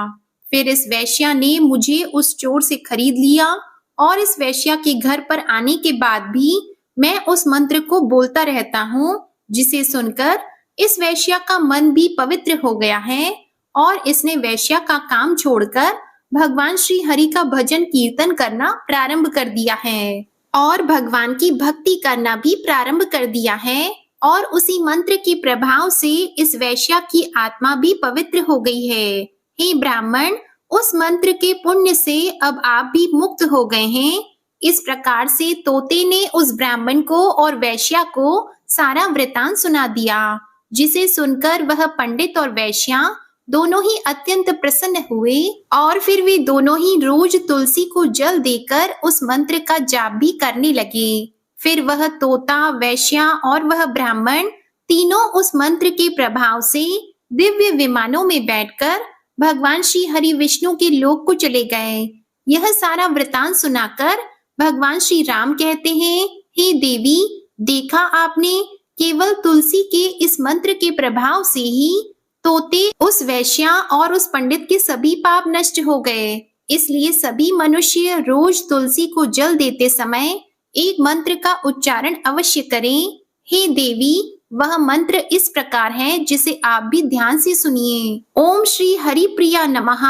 फिर इस वेश्या ने मुझे उस चोर से खरीद लिया और इस वेश्या के घर पर आने के बाद भी मैं उस मंत्र को बोलता रहता हूँ, जिसे सुनकर इस वेश्या का मन भी पवित्र हो गया है और इसने वेश्या का काम छोड़कर भगवान श्री हरि का भजन कीर्तन करना प्रारंभ कर दिया है और भगवान की भक्ति करना भी प्रारंभ कर दिया है। और उसी मंत्र के प्रभाव से इस वेश्या की आत्मा भी पवित्र हो गई है। हे ब्राह्मण, उस मंत्र के पुण्य से अब आप भी मुक्त हो गए हैं। इस प्रकार से तोते ने उस ब्राह्मण को और वेश्या को सारा वृतांत सुना दिया, जिसे सुनकर वह पंडित और वेश्या दोनों ही अत्यंत प्रसन्न हुए और फिर वे दोनों ही रोज तुलसी को जल देकर उस मंत्र का जाप भी करने लगे। फिर वह तोता, वेश्या और वह ब्राह्मण तीनों उस मंत्र के प्रभाव से दिव्य विमानों में बैठकर भगवान श्री हरि विष्णु के लोक को चले गए। यह सारा वृतांत सुनाकर भगवान श्री राम कहते हैं, हे देवी, देखा आपने, केवल तुलसी के इस मंत्र के प्रभाव से ही तोते, उस वेश्या और उस पंडित के सभी पाप नष्ट हो गए। इसलिए सभी मनुष्य रोज तुलसी को जल देते समय एक मंत्र का उच्चारण अवश्य करें। हे देवी, वह मंत्र इस प्रकार है, जिसे आप भी ध्यान से सुनिए। ओम श्री हरि प्रिया नमः,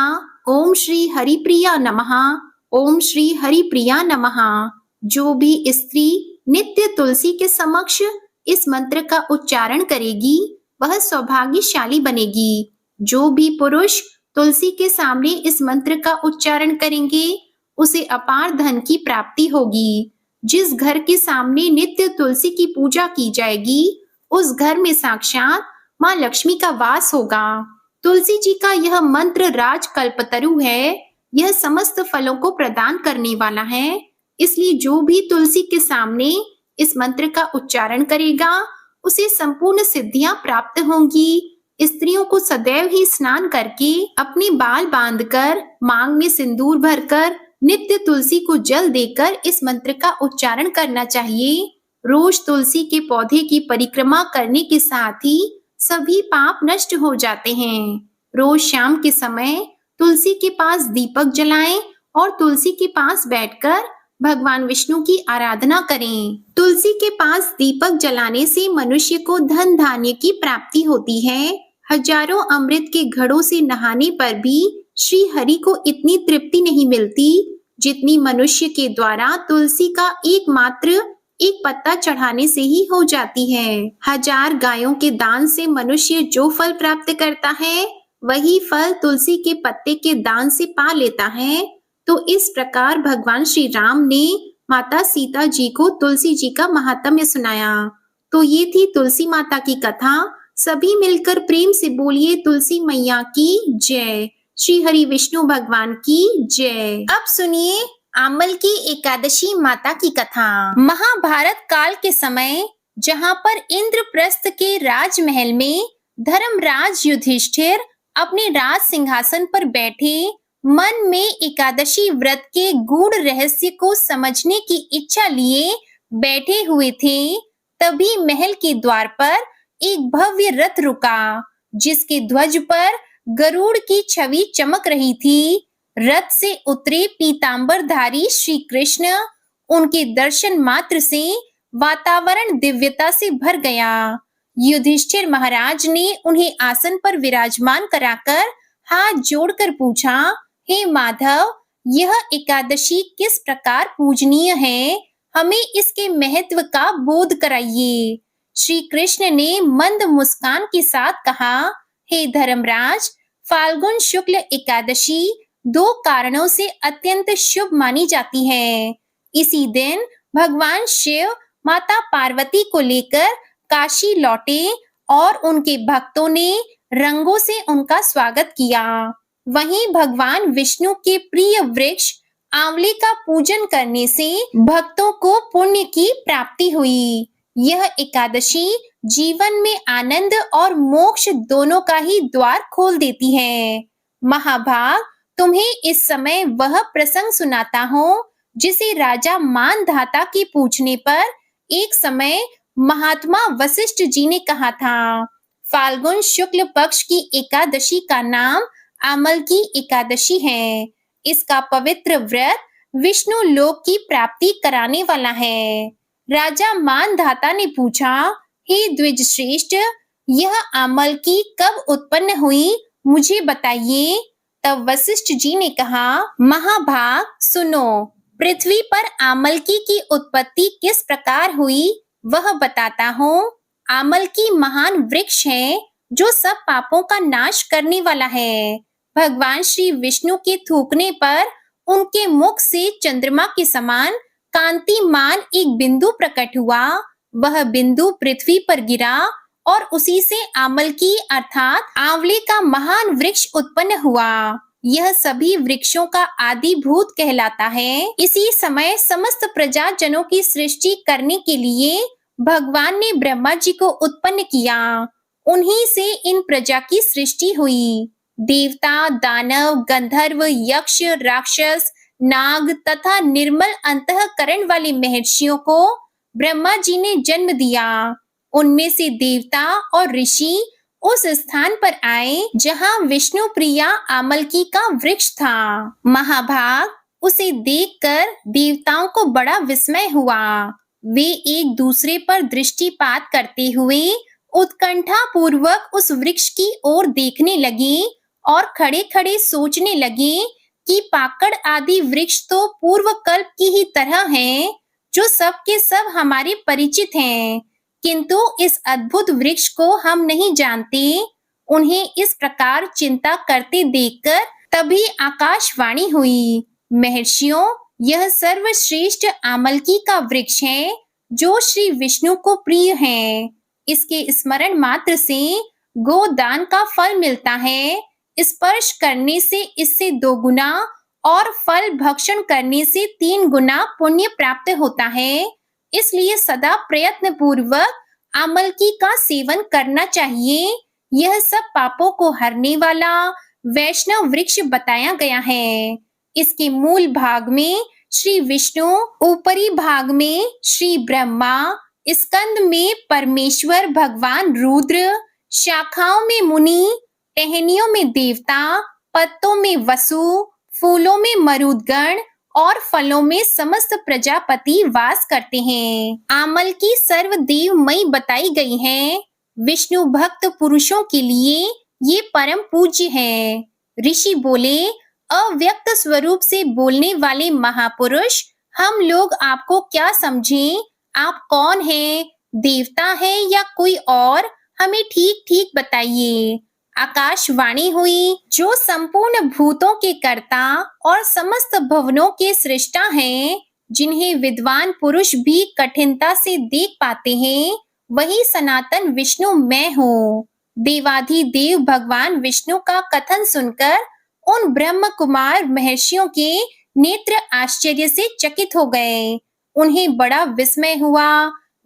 ओम श्री हरि प्रिया नमः, ओम श्री हरि प्रिया नमः। जो भी स्त्री नित्य तुलसी के समक्ष इस मंत्र का उच्चारण करेगी वह सौभाग्यशाली बनेगी। जो भी पुरुष तुलसी के सामने इस मंत्र का उच्चारण करेंगे उसे अपार धन की प्राप्ति होगी। जिस घर के सामने नित्य तुलसी की पूजा की जाएगी उस घर में साक्षात माँ लक्ष्मी का वास होगा। तुलसी जी का यह मंत्र राज कल्पतरु है। यह समस्त फलों को प्रदान करने वाला है। इसलिए जो भी तुलसी के सामने इस मंत्र का उच्चारण करेगा उसे संपूर्ण सिद्धियां प्राप्त होंगी। स्त्रियों को सदैव ही स्नान करके, अपने बाल बांधकर, मांग में सिंदूर भरकर, नित्य तुलसी को जल देकर इस मंत्र का उच्चारण करना चाहिए। रोज तुलसी के पौधे की परिक्रमा करने के साथ ही सभी पाप नष्ट हो जाते हैं। रोज शाम के समय तुलसी के पास दीपक जलाएं और तुलसी के पास बैठकर भगवान विष्णु की आराधना करें। तुलसी के पास दीपक जलाने से मनुष्य को धन धान्य की प्राप्ति होती है। हजारों अमृत के घड़ों से नहाने पर भी श्री हरि को इतनी तृप्ति नहीं मिलती जितनी मनुष्य के द्वारा तुलसी का एकमात्र एक पत्ता चढ़ाने से ही हो जाती है। 1000 गायों के दान से मनुष्य जो फल प्राप्त करता है वही फल तुलसी के पत्ते के दान से पा लेता है। तो इस प्रकार भगवान श्री राम ने माता सीता जी को तुलसी जी का महात्म्य सुनाया। तो ये थी तुलसी माता की कथा। सभी मिलकर प्रेम से बोलिए तुलसी मैया की जय, श्री हरि विष्णु भगवान की जय। अब सुनिए आमल की एकादशी माता की कथा। महाभारत काल के समय जहाँ पर इंद्रप्रस्थ के राजमहल में धर्मराज युधिष्ठिर अपने राज सिंहासन पर बैठे मन में एकादशी व्रत के गूढ़ रहस्य को समझने की इच्छा लिए बैठे हुए थे, तभी महल के द्वार पर एक भव्य रथ रुका, जिसके ध्वज पर गरुड़ की छवि चमक रही थी। रथ से उतरे पीतांबरधारी श्री कृष्ण, उनके दर्शन मात्र से वातावरण दिव्यता से भर गया। युधिष्ठिर महाराज ने उन्हें आसन पर विराजमान कराकर हाथ जोड़कर पूछा, हे माधव, यह एकादशी किस प्रकार पूजनीय है, हमें इसके महत्व का बोध कराइए। श्री कृष्ण ने मंद मुस्कान के साथ कहा, हे धर्मराज, फाल्गुन शुक्ल एकादशी 2 कारणों से अत्यंत शुभ मानी जाती है। इसी दिन भगवान शिव माता पार्वती को लेकर काशी लौटे और उनके भक्तों ने रंगों से उनका स्वागत किया। वहीं भगवान विष्णु के प्रिय वृक्ष आंवले का पूजन करने से भक्तों को पुण्य की प्राप्ति हुई। यह एकादशी जीवन में आनंद और मोक्ष दोनों का ही द्वार खोल देती है। महाभाग, तुम्हें इस समय वह प्रसंग सुनाता हूँ जिसे राजा मानधाता के पूछने पर एक समय महात्मा वशिष्ठ जी ने कहा था। फाल्गुन शुक्ल पक्ष की एकादशी का नाम आमल की एकादशी है। इसका पवित्र व्रत विष्णु लोक की प्राप्ति कराने वाला है। राजा मानधाता ने पूछा, हे द्विज श्रेष्ठ, यह आमल की कब उत्पन्न हुई, मुझे बताइए। तब वशिष्ठ जी ने कहा, महाभाग सुनो, पृथ्वी पर आमलकी की उत्पत्ति किस प्रकार हुई वह बताता हूँ। आमलकी महान वृक्ष है जो सब पापों का नाश करने वाला है। भगवान श्री विष्णु के थूकने पर उनके मुख से चंद्रमा के समान कांतिमान एक बिंदु प्रकट हुआ। वह बिंदु पृथ्वी पर गिरा और उसी से आमलकी अर्थात आंवले का महान वृक्ष उत्पन्न हुआ। यह सभी वृक्षों का आदि भूत कहलाता है। इसी समय समस्त प्रजाजनों की सृष्टि करने के लिए भगवान ने ब्रह्मा जी को उत्पन्न किया। उन्हीं से इन प्रजा की सृष्टि हुई। देवता, दानव, गंधर्व, यक्ष, राक्षस, नाग तथा निर्मल अंतःकरण वाले महर्षियों को ब्रह्मा जी ने जन्म दिया। उनमें से देवता और ऋषि उस स्थान पर आए जहां विष्णु प्रिया आमलकी का वृक्ष था। महाभाग, उसे देखकर देवताओं को बड़ा विस्मय हुआ। वे एक दूसरे पर दृष्टिपात करते हुए उत्कंठा पूर्वक उस वृक्ष की ओर देखने लगे और खड़े-खड़े सोचने लगे कि पाकड़ आदि वृक्ष तो पूर्व कल्प की ही तरह हैं, जो सब के सब हमारे परिचित हैं, किंतु इस अद्भुत वृक्ष को हम नहीं जानते। उन्हें इस प्रकार चिंता करते देखकर तभी आकाशवाणी हुई, महर्षियों, यह सर्वश्रेष्ठ आमलकी का वृक्ष है जो श्री विष्णु को प्रिय है। इसके स्मरण मात्र से गोदान का फल मिलता है। स्पर्श करने से इससे 2 गुना और फल भक्षण करने से 3 गुना पुण्य प्राप्त होता है। इसलिए सदा प्रयत्न पूर्वक आमलकी का सेवन करना चाहिए। यह सब पापों को हरने वाला वैष्णव वृक्ष बताया गया है। इसके मूल भाग में श्री विष्णु, ऊपरी भाग में श्री ब्रह्मा, स्कंद में परमेश्वर भगवान रुद्र, शाखाओं में मुनि, टहनियों में देवता, पत्तों में वसु, फूलों में मरुदगण और फलों में समस्त प्रजापति वास करते हैं। आमलकी सर्वदेवमयी बताई गई है। विष्णु भक्त पुरुषों के लिए ये परम पूज्य है। ऋषि बोले, अव्यक्त स्वरूप से बोलने वाले महापुरुष, हम लोग आपको क्या समझें? आप कौन हैं? देवता हैं या कोई और? हमें ठीक ठीक बताइए। आकाशवाणी हुई, जो संपूर्ण भूतों के कर्ता और समस्त भवनों के सृष्टा हैं, जिन्हें विद्वान पुरुष भी कठिनता से देख पाते हैं, वही सनातन विष्णु मैं हूँ। देवाधिदेव भगवान विष्णु का कथन सुनकर उन ब्रह्म कुमार महर्षियों के नेत्र आश्चर्य से चकित हो गए। उन्हें बड़ा विस्मय हुआ।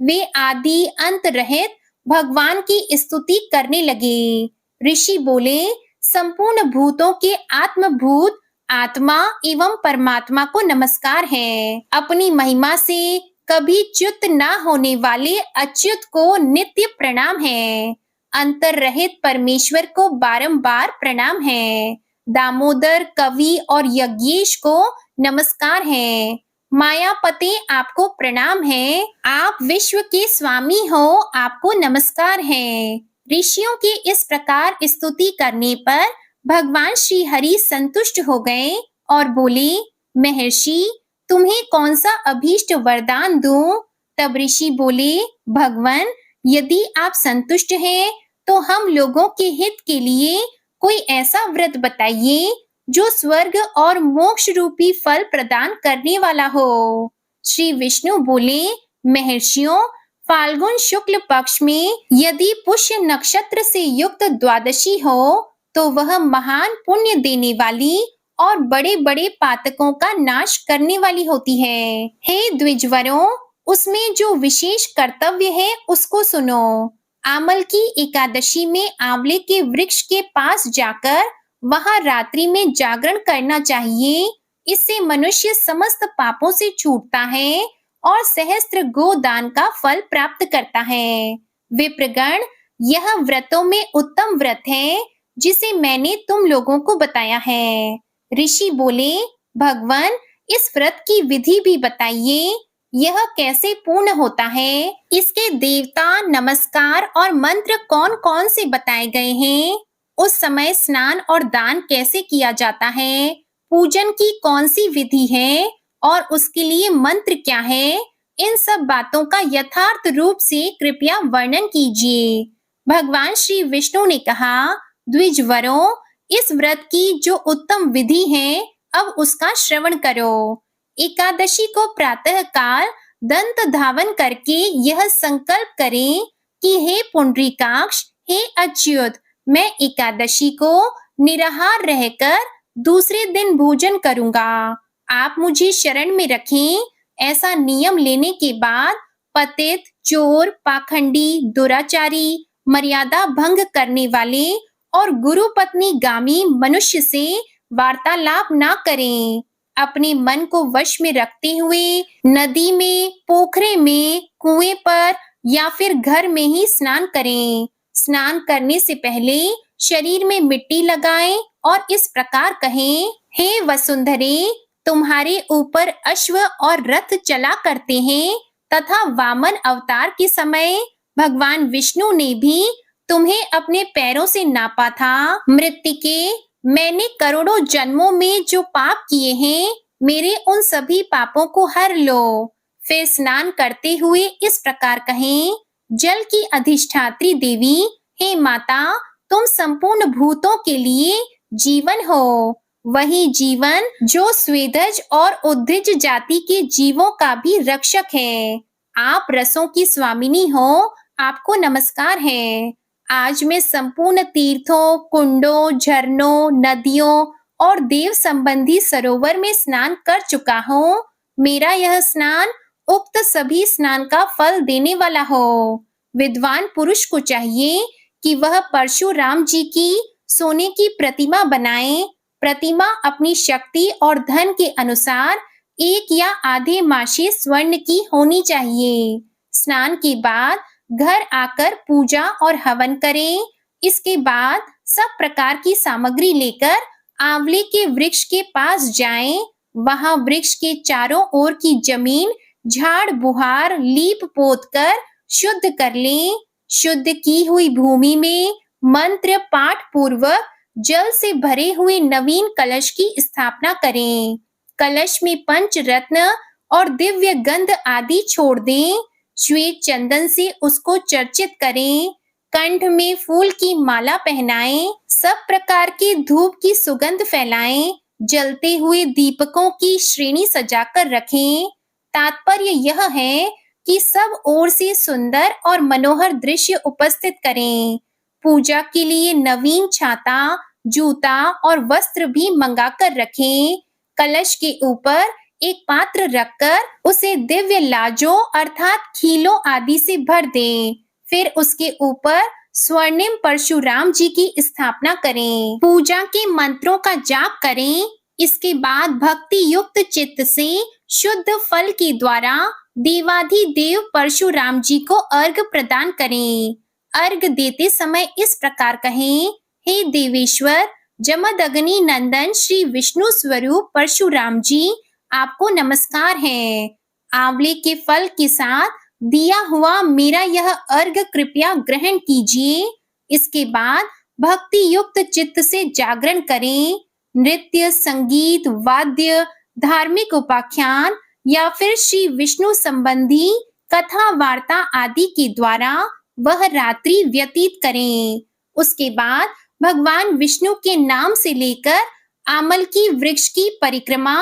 वे आदि अंत रहित भगवान की स्तुति करने लगे। ऋषि बोले, संपूर्ण भूतों के आत्मभूत आत्मा एवं परमात्मा को नमस्कार है। अपनी महिमा से कभी च्युत ना होने वाले अच्युत को नित्य प्रणाम है। अंतर रहित परमेश्वर को बारंबार प्रणाम है। दामोदर, कवि और यज्ञेश को नमस्कार है। मायापते आपको प्रणाम है। आप विश्व के स्वामी हो, आपको नमस्कार है। ऋषियों की इस प्रकार स्तुति करने पर भगवान श्री हरि संतुष्ट हो गए और बोले, महर्षि, तुम्हें कौन सा अभीष्ट वरदान दूं? तब ऋषि बोले, भगवान, यदि आप संतुष्ट हैं तो हम लोगों के हित के लिए कोई ऐसा व्रत बताइए जो स्वर्ग और मोक्ष रूपी फल प्रदान करने वाला हो। श्री विष्णु बोले, महर्षियों, फाल्गुन शुक्ल पक्ष में यदि पुष्य नक्षत्र से युक्त द्वादशी हो तो वह महान पुण्य देने वाली और बड़े-बड़े पातकों का नाश करने वाली होती है। हे द्विजवरों, उसमें जो विशेष कर्तव्य है उसको सुनो। आमल की एकादशी में आंवले के वृक्ष के पास जाकर वहां रात्रि में जागरण करना चाहिए। इससे मनुष्य समस्त पापों से छूटता है और सहस्त्र गोदान का फल प्राप्त करता है। विप्रगण, यह व्रतों में उत्तम व्रत है जिसे मैंने तुम लोगों को बताया है। ऋषि बोले, भगवान, इस व्रत की विधि भी बताइए। यह कैसे पूर्ण होता है? इसके देवता, नमस्कार और मंत्र कौन-कौन से बताए गए हैं? उस समय स्नान और दान कैसे किया जाता है? पूजन की कौन सी विधि है और उसके लिए मंत्र क्या है? इन सब बातों का यथार्थ रूप से कृपया वर्णन कीजिए। भगवान श्री विष्णु ने कहा, द्विजवरों, इस व्रत की जो उत्तम विधि है, अब उसका श्रवण करो। एकादशी को प्रातः काल दंत धावन करके यह संकल्प करें कि हे पुंडरीकाक्ष, हे अच्युत, मैं एकादशी को निराहार रहकर दूसरे दिन भोजन करूंगा। आप मुझे शरण में रखें। ऐसा नियम लेने के बाद पतित, चोर, पाखंडी, दुराचारी, मर्यादा भंग करने वाले और गुरु पत्नी गामी मनुष्य से वार्तालाप ना करें। अपने मन को वश में रखते हुए नदी में, पोखरे में, कुएं पर या फिर घर में ही स्नान करें। स्नान करने से पहले शरीर में मिट्टी लगाएं और इस प्रकार कहें, हे वसुंधरे, तुम्हारे ऊपर अश्व और रथ चला करते हैं तथा वामन अवतार के समय भगवान विष्णु ने भी तुम्हें अपने पैरों से नापा था। मृत्तिके, मैंने करोड़ों जन्मों में जो पाप किए हैं, मेरे उन सभी पापों को हर लो। फिर स्नान करते हुए इस प्रकार कहें, जल की अधिष्ठात्री देवी, हे माता, तुम संपूर्ण भूतों के लिए जीवन हो। वही जीवन जो स्वेदज और उद्भिज जाति के जीवों का भी रक्षक है। आप रसों की स्वामिनी हो, आपको नमस्कार है। आज मैं संपूर्ण तीर्थों, कुंडों, झरनों, नदियों और देव संबंधी सरोवर में स्नान कर चुका हूँ। मेरा यह स्नान उक्त सभी स्नान का फल देने वाला हो। विद्वान पुरुष को चाहिए कि वह परशुराम जी की सोने की प्रतिमा बनाए। प्रतिमा अपनी शक्ति और धन के अनुसार 1 या आधे मासे स्वर्ण की होनी चाहिए। स्नान के बाद घर आकर पूजा और हवन करें। इसके बाद सब प्रकार की सामग्री लेकर आंवले के वृक्ष के पास जाएं। वहां वृक्ष के चारों ओर की जमीन झाड़ बुहार लीप पोत कर शुद्ध कर लें। शुद्ध की हुई भूमि में मंत्र पाठ पूर्वक जल से भरे हुए नवीन कलश की स्थापना करें। कलश में पंच रत्न और दिव्य गंध आदि छोड़ दें। श्वेत चंदन से उसको चर्चित करें। कंठ में फूल की माला पहनाएं। सब प्रकार के धूप की सुगंध फैलाएं। जलते हुए दीपकों की श्रेणी सजाकर रखें। तात्पर्य यह है कि सब ओर से सुंदर और मनोहर दृश्य उपस्थित करें। पूजा के लिए नवीन छाता, जूता और वस्त्र भी मंगाकर रखें। कलश के ऊपर एक पात्र रखकर उसे दिव्य लाजों अर्थात खीलों आदि से भर दें। फिर उसके ऊपर स्वर्णिम परशुराम जी की स्थापना करें। पूजा के मंत्रों का जाप करें। इसके बाद भक्ति युक्त चित्त से शुद्ध फल के द्वारा देवाधिदेव परशुराम जी को अर्घ प्रदान करें। अर्घ देते समय इस प्रकार कहें, हे देवेश्वर, जमदग्नि नंदन श्री विष्णु स्वरूप परशुराम जी, आपको नमस्कार है। आंवले के फल के साथ दिया हुआ मेरा यह अर्घ कृपया ग्रहण कीजिए। इसके बाद भक्ति युक्त चित्त से जागरण करें। नृत्य, संगीत, वाद्य, धार्मिक उपाख्यान या फिर श्री विष्णु संबंधी कथा वार्ता आदि के द्वारा वह रात्रि व्यतीत करें। उसके बाद भगवान विष्णु के नाम से लेकर आमल की वृक्ष की परिक्रमा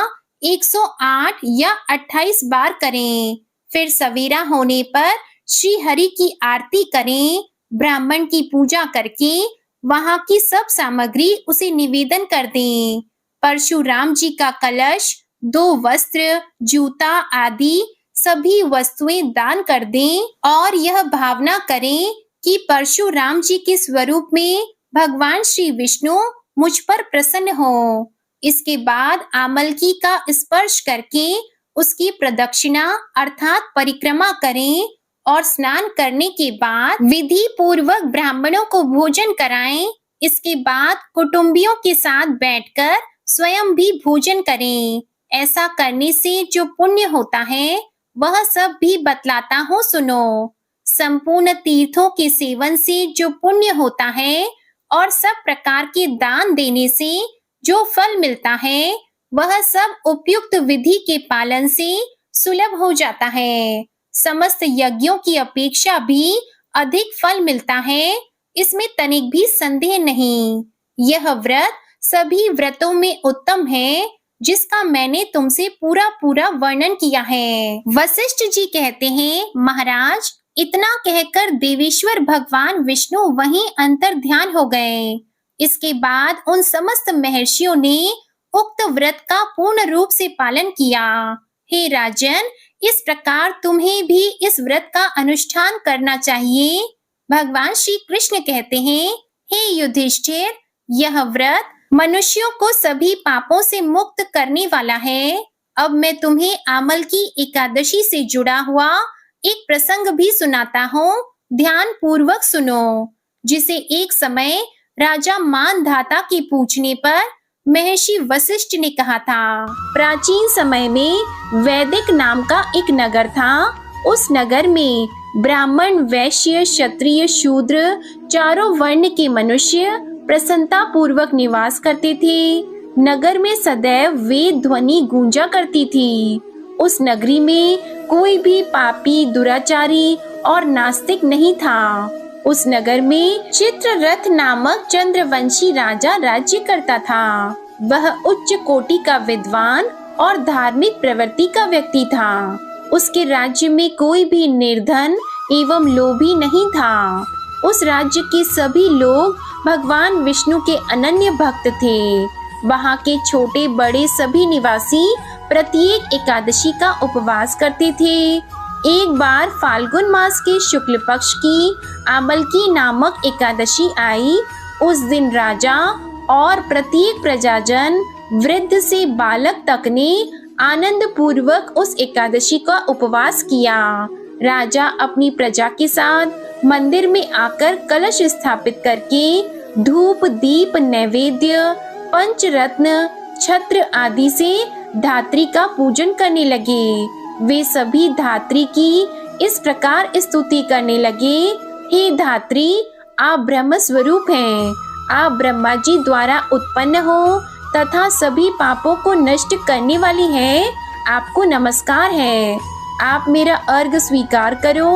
108 या 28 बार करें। फिर सवेरा होने पर श्री हरि की आरती करें। ब्राह्मण की पूजा करके वहां की सब सामग्री उसे निवेदन कर दें। परशुराम जी का कलश, 2 वस्त्र, जूता आदि सभी वस्तुएं दान कर दें और यह भावना करें कि परशुराम जी के स्वरूप में भगवान श्री विष्णु मुझ पर प्रसन्न हो। इसके बाद आमलकी का स्पर्श करके उसकी प्रदक्षिणा अर्थात परिक्रमा करें और स्नान करने के बाद विधि पूर्वक ब्राह्मणों को भोजन कराएं। इसके बाद कुटुंबियों के साथ बैठकर स्वयं भी भोजन करें। ऐसा करने से जो पुण्य होता है वह सब भी बतलाता हूँ, सुनो। संपूर्ण तीर्थों के सेवन से जो पुण्य होता है और सब प्रकार के दान देने से जो फल मिलता है वह सब उपयुक्त विधि के पालन से सुलभ हो जाता है। समस्त यज्ञों की अपेक्षा भी अधिक फल मिलता है, इसमें तनिक भी संदेह नहीं। यह व्रत सभी व्रतों में उत्तम है, जिसका मैंने तुमसे पूरा पूरा वर्णन किया है। वशिष्ठ जी कहते हैं, महाराज, इतना कहकर देवेश्वर भगवान विष्णु वहीं अंतर ध्यान हो गए। इसके बाद उन समस्त महर्षियों ने उक्त व्रत का पूर्ण रूप से पालन किया। हे राजन, इस प्रकार तुम्हें भी इस व्रत का अनुष्ठान करना चाहिए। भगवान श्री कृष्ण कहते हैं, हे युधिष्ठिर, यह व्रत मनुष्यों को सभी पापों से मुक्त करने वाला है। अब मैं तुम्हें आमल की एकादशी से जुड़ा हुआ एक प्रसंग भी सुनाता हूँ, ध्यान पूर्वक सुनो। जिसे एक समय राजा मानधाता के पूछने पर महर्षि वशिष्ठ ने कहा था। प्राचीन समय में वैदिक नाम का एक नगर था। उस नगर में ब्राह्मण, वैश्य, क्षत्रिय, शूद्र चारों वर्ण के मनुष्य प्रसन्नता पूर्वक निवास करते थे। नगर में सदैव वेद ध्वनि गूंजा करती थी। उस नगरी में कोई भी पापी, दुराचारी और नास्तिक नहीं था। उस नगर में चित्ररथ नामक चंद्रवंशी राजा राज्य करता था। वह उच्च कोटि का विद्वान और धार्मिक प्रवृत्ति का व्यक्ति था। उसके राज्य में कोई भी निर्धन एवं लोभी नहीं था। उस राज्य के सभी लोग भगवान विष्णु के अनन्य भक्त थे। वहाँ के छोटे बड़े सभी निवासी प्रत्येक एकादशी का उपवास करते थे। एक बार फाल्गुन मास के शुक्ल पक्ष की आमलकी नामक एकादशी आई। उस दिन राजा और प्रत्येक प्रजाजन, वृद्ध से बालक तक ने आनंद पूर्वक उस एकादशी का उपवास किया। राजा अपनी प्रजा के साथ मंदिर में आकर कलश स्थापित करके धूप, दीप, नैवेद्य, पंचरत्न, छत्र आदि से धात्री का पूजन करने लगे। वे सभी धात्री की इस प्रकार स्तुति करने लगे, हे धात्री, आप ब्रह्म स्वरूप हैं। आप ब्रह्मा जी द्वारा उत्पन्न हो तथा सभी पापों को नष्ट करने वाली हैं। आपको नमस्कार है। आप मेरा अर्घ स्वीकार करो।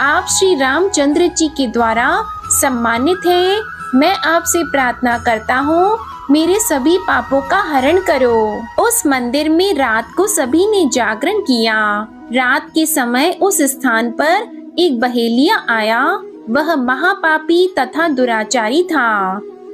आप श्री रामचंद्र जी के द्वारा सम्मानित हैं। मैं आपसे प्रार्थना करता हूँ, मेरे सभी पापों का हरण करो। उस मंदिर में रात को सभी ने जागरण किया। रात के समय उस स्थान पर एक बहेलिया आया। वह महापापी तथा दुराचारी था।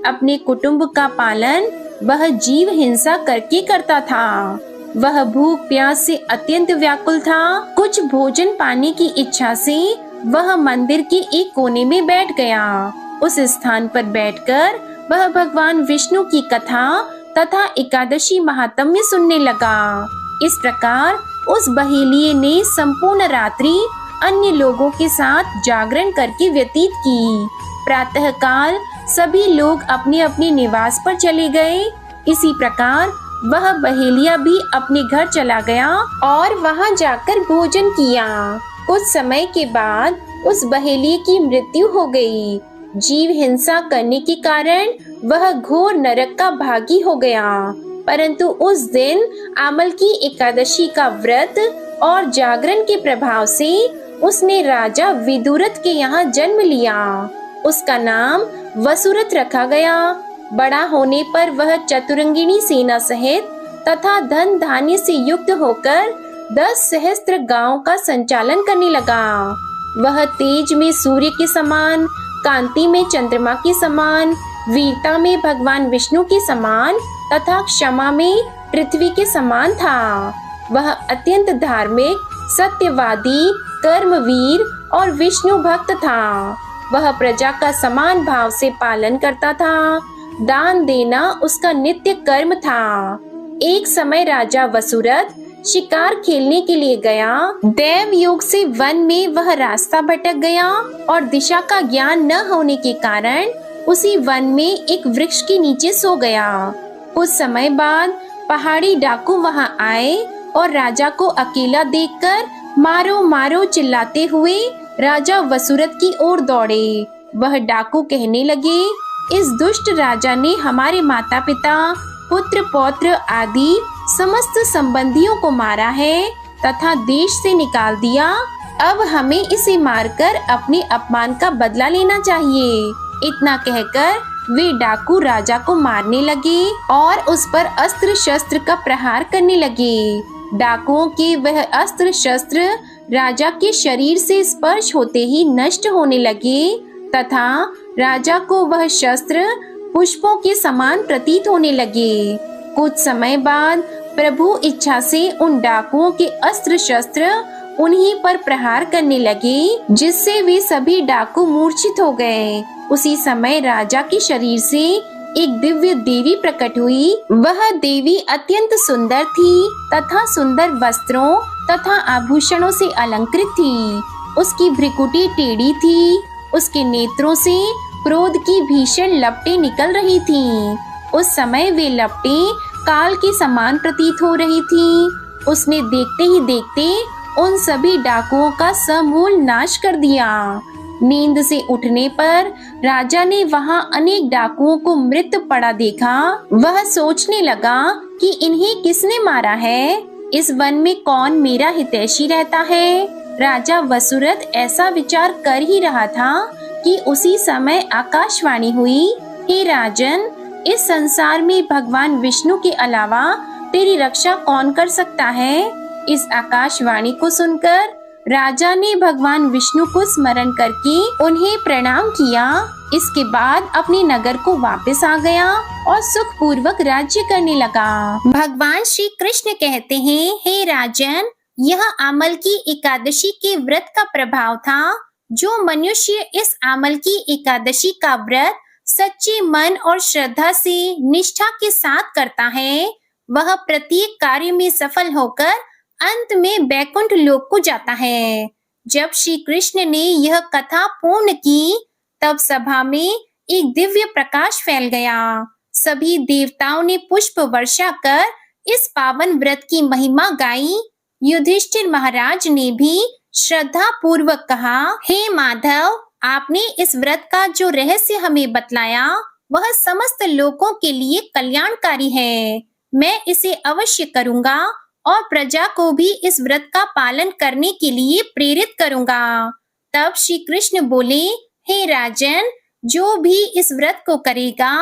अपने कुटुंब का पालन वह जीव हिंसा करके करता था। वह भूख प्यास से अत्यंत व्याकुल था। कुछ भोजन पाने की इच्छा से वह मंदिर के एक कोने में बैठ गया। उस स्थान पर बैठकर वह भगवान विष्णु की कथा तथा एकादशी महात्म्य सुनने लगा। इस प्रकार उस बहेलिये ने संपूर्ण रात्रि अन्य लोगों के साथ जागरण करके व्यतीत की। प्रातःकाल सभी लोग अपने अपने निवास पर चले गए। इसी प्रकार वह बहेलिया भी अपने घर चला गया और वहां जाकर भोजन किया। कुछ समय के बाद उस बहेलिये की मृत्यु हो गई। जीव हिंसा करने के कारण वह घोर नरक का भागी हो गया। परंतु उस दिन आमल की एकादशी का व्रत और जागरण के प्रभाव से उसने राजा विदुरथ के यहाँ जन्म लिया। उसका नाम वसुरथ रखा गया। बड़ा होने पर वह चतुरंगिणी सेना सहित तथा धन धान्य से युक्त होकर 10 सहस्त्र गांवों का संचालन करने लगा। वह तेज में सूर्य के समान, कांति में चंद्रमा के समान, वीरता में भगवान विष्णु के समान तथा क्षमा में पृथ्वी के समान था। वह अत्यंत धार्मिक, सत्यवादी, कर्मवीर और विष्णु भक्त था। वह प्रजा का समान भाव से पालन करता था। दान देना उसका नित्य कर्म था। एक समय राजा वसुरथ शिकार खेलने के लिए गया। देव योग से वन में वह रास्ता भटक गया और दिशा का ज्ञान न होने के कारण उसी वन में एक वृक्ष के नीचे सो गया। कुछ समय बाद पहाड़ी डाकू वहां आए और राजा को अकेला देखकर मारो मारो चिल्लाते हुए राजा वसुरथ की ओर दौड़े। वह डाकू कहने लगे, इस दुष्ट राजा ने हमारे माता पिता, पुत्र पौत्र आदि समस्त संबंधियों को मारा है तथा देश से निकाल दिया। अब हमें इसे मारकर अपने अपमान का बदला लेना चाहिए। इतना कहकर वे डाकू राजा को मारने लगे और उस पर अस्त्र शस्त्र का प्रहार करने लगे। डाकुओं के वह अस्त्र शस्त्र राजा के शरीर से स्पर्श होते ही नष्ट होने लगे तथा राजा को वह शस्त्र पुष्पों के समान प्रतीत होने लगे। कुछ समय बाद प्रभु इच्छा से उन डाकुओं के अस्त्र शस्त्र उन्हीं पर प्रहार करने लगे, जिससे वे सभी डाकू मूर्छित हो गए। उसी समय राजा के शरीर से एक दिव्य देवी प्रकट हुई। वह देवी अत्यंत सुंदर थी तथा सुंदर वस्त्रों तथा आभूषणों से अलंकृत थी। उसकी भ्रिकुटी टेढ़ी थी। उसके नेत्रों से क्रोध की भीषण लपटें निकल रही थीं। उस समय वे लपटें काल के समान प्रतीत हो रही थीं। उसने देखते ही देखते उन सभी डाकुओं का समूल नाश कर दिया। नींद से उठने पर राजा ने वहां अनेक डाकुओं को मृत पड़ा देखा। वह सोचने लगा कि इन्हें किसने मारा है, इस वन में कौन मेरा हितैषी रहता है। राजा वसुरथ ऐसा विचार कर ही रहा था कि उसी समय आकाशवाणी हुई, हे राजन, इस संसार में भगवान विष्णु के अलावा तेरी रक्षा कौन कर सकता है। इस आकाशवाणी को सुनकर राजा ने भगवान विष्णु को स्मरण करके उन्हें प्रणाम किया। इसके बाद अपने नगर को वापस आ गया और सुख पूर्वक राज्य करने लगा। भगवान श्री कृष्ण कहते हैं, हे राजन, यह आमल की एकादशी के व्रत का प्रभाव था। जो मनुष्य इस आमल की एकादशी का व्रत सच्चे मन और श्रद्धा से निष्ठा के साथ करता है, वह प्रत्येक कार्य में सफल होकर अंत में बैकुंठ लोक को जाता है। जब श्री कृष्ण ने यह कथा पूर्ण की, तब सभा में एक दिव्य प्रकाश फैल गया। सभी देवताओं ने पुष्प वर्षा कर इस पावन व्रत की महिमा गाई। युधिष्ठिर महाराज ने भी श्रद्धा पूर्वक कहा, हे माधव, आपने इस व्रत का जो रहस्य हमें बतलाया, वह समस्त लोगों के लिए कल्याणकारी है। मैं इसे अवश्य करूंगा और प्रजा को भी इस व्रत का पालन करने के लिए प्रेरित करूंगा। तब श्री कृष्ण बोले, हे राजन, जो भी इस व्रत को करेगा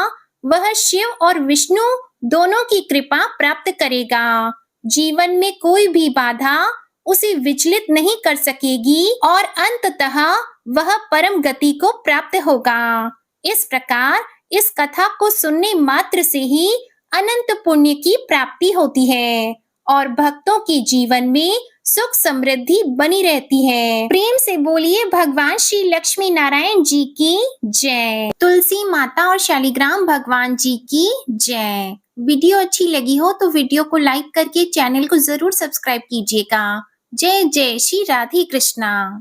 वह शिव और विष्णु दोनों की कृपा प्राप्त करेगा। जीवन में कोई भी बाधा उसे विचलित नहीं कर सकेगी और अंततः वह परम गति को प्राप्त होगा। इस प्रकार इस कथा को सुनने मात्र से ही अनंत पुण्य की प्राप्ति होती है और भक्तों के जीवन में सुख समृद्धि बनी रहती है। प्रेम से बोलिए भगवान श्री लक्ष्मी नारायण जी की जय। तुलसी माता और शालिग्राम भगवान जी की जय। वीडियो अच्छी लगी हो तो वीडियो को लाइक करके चैनल को जरूर सब्सक्राइब कीजिएगा। जय जय श्री राधे कृष्णा।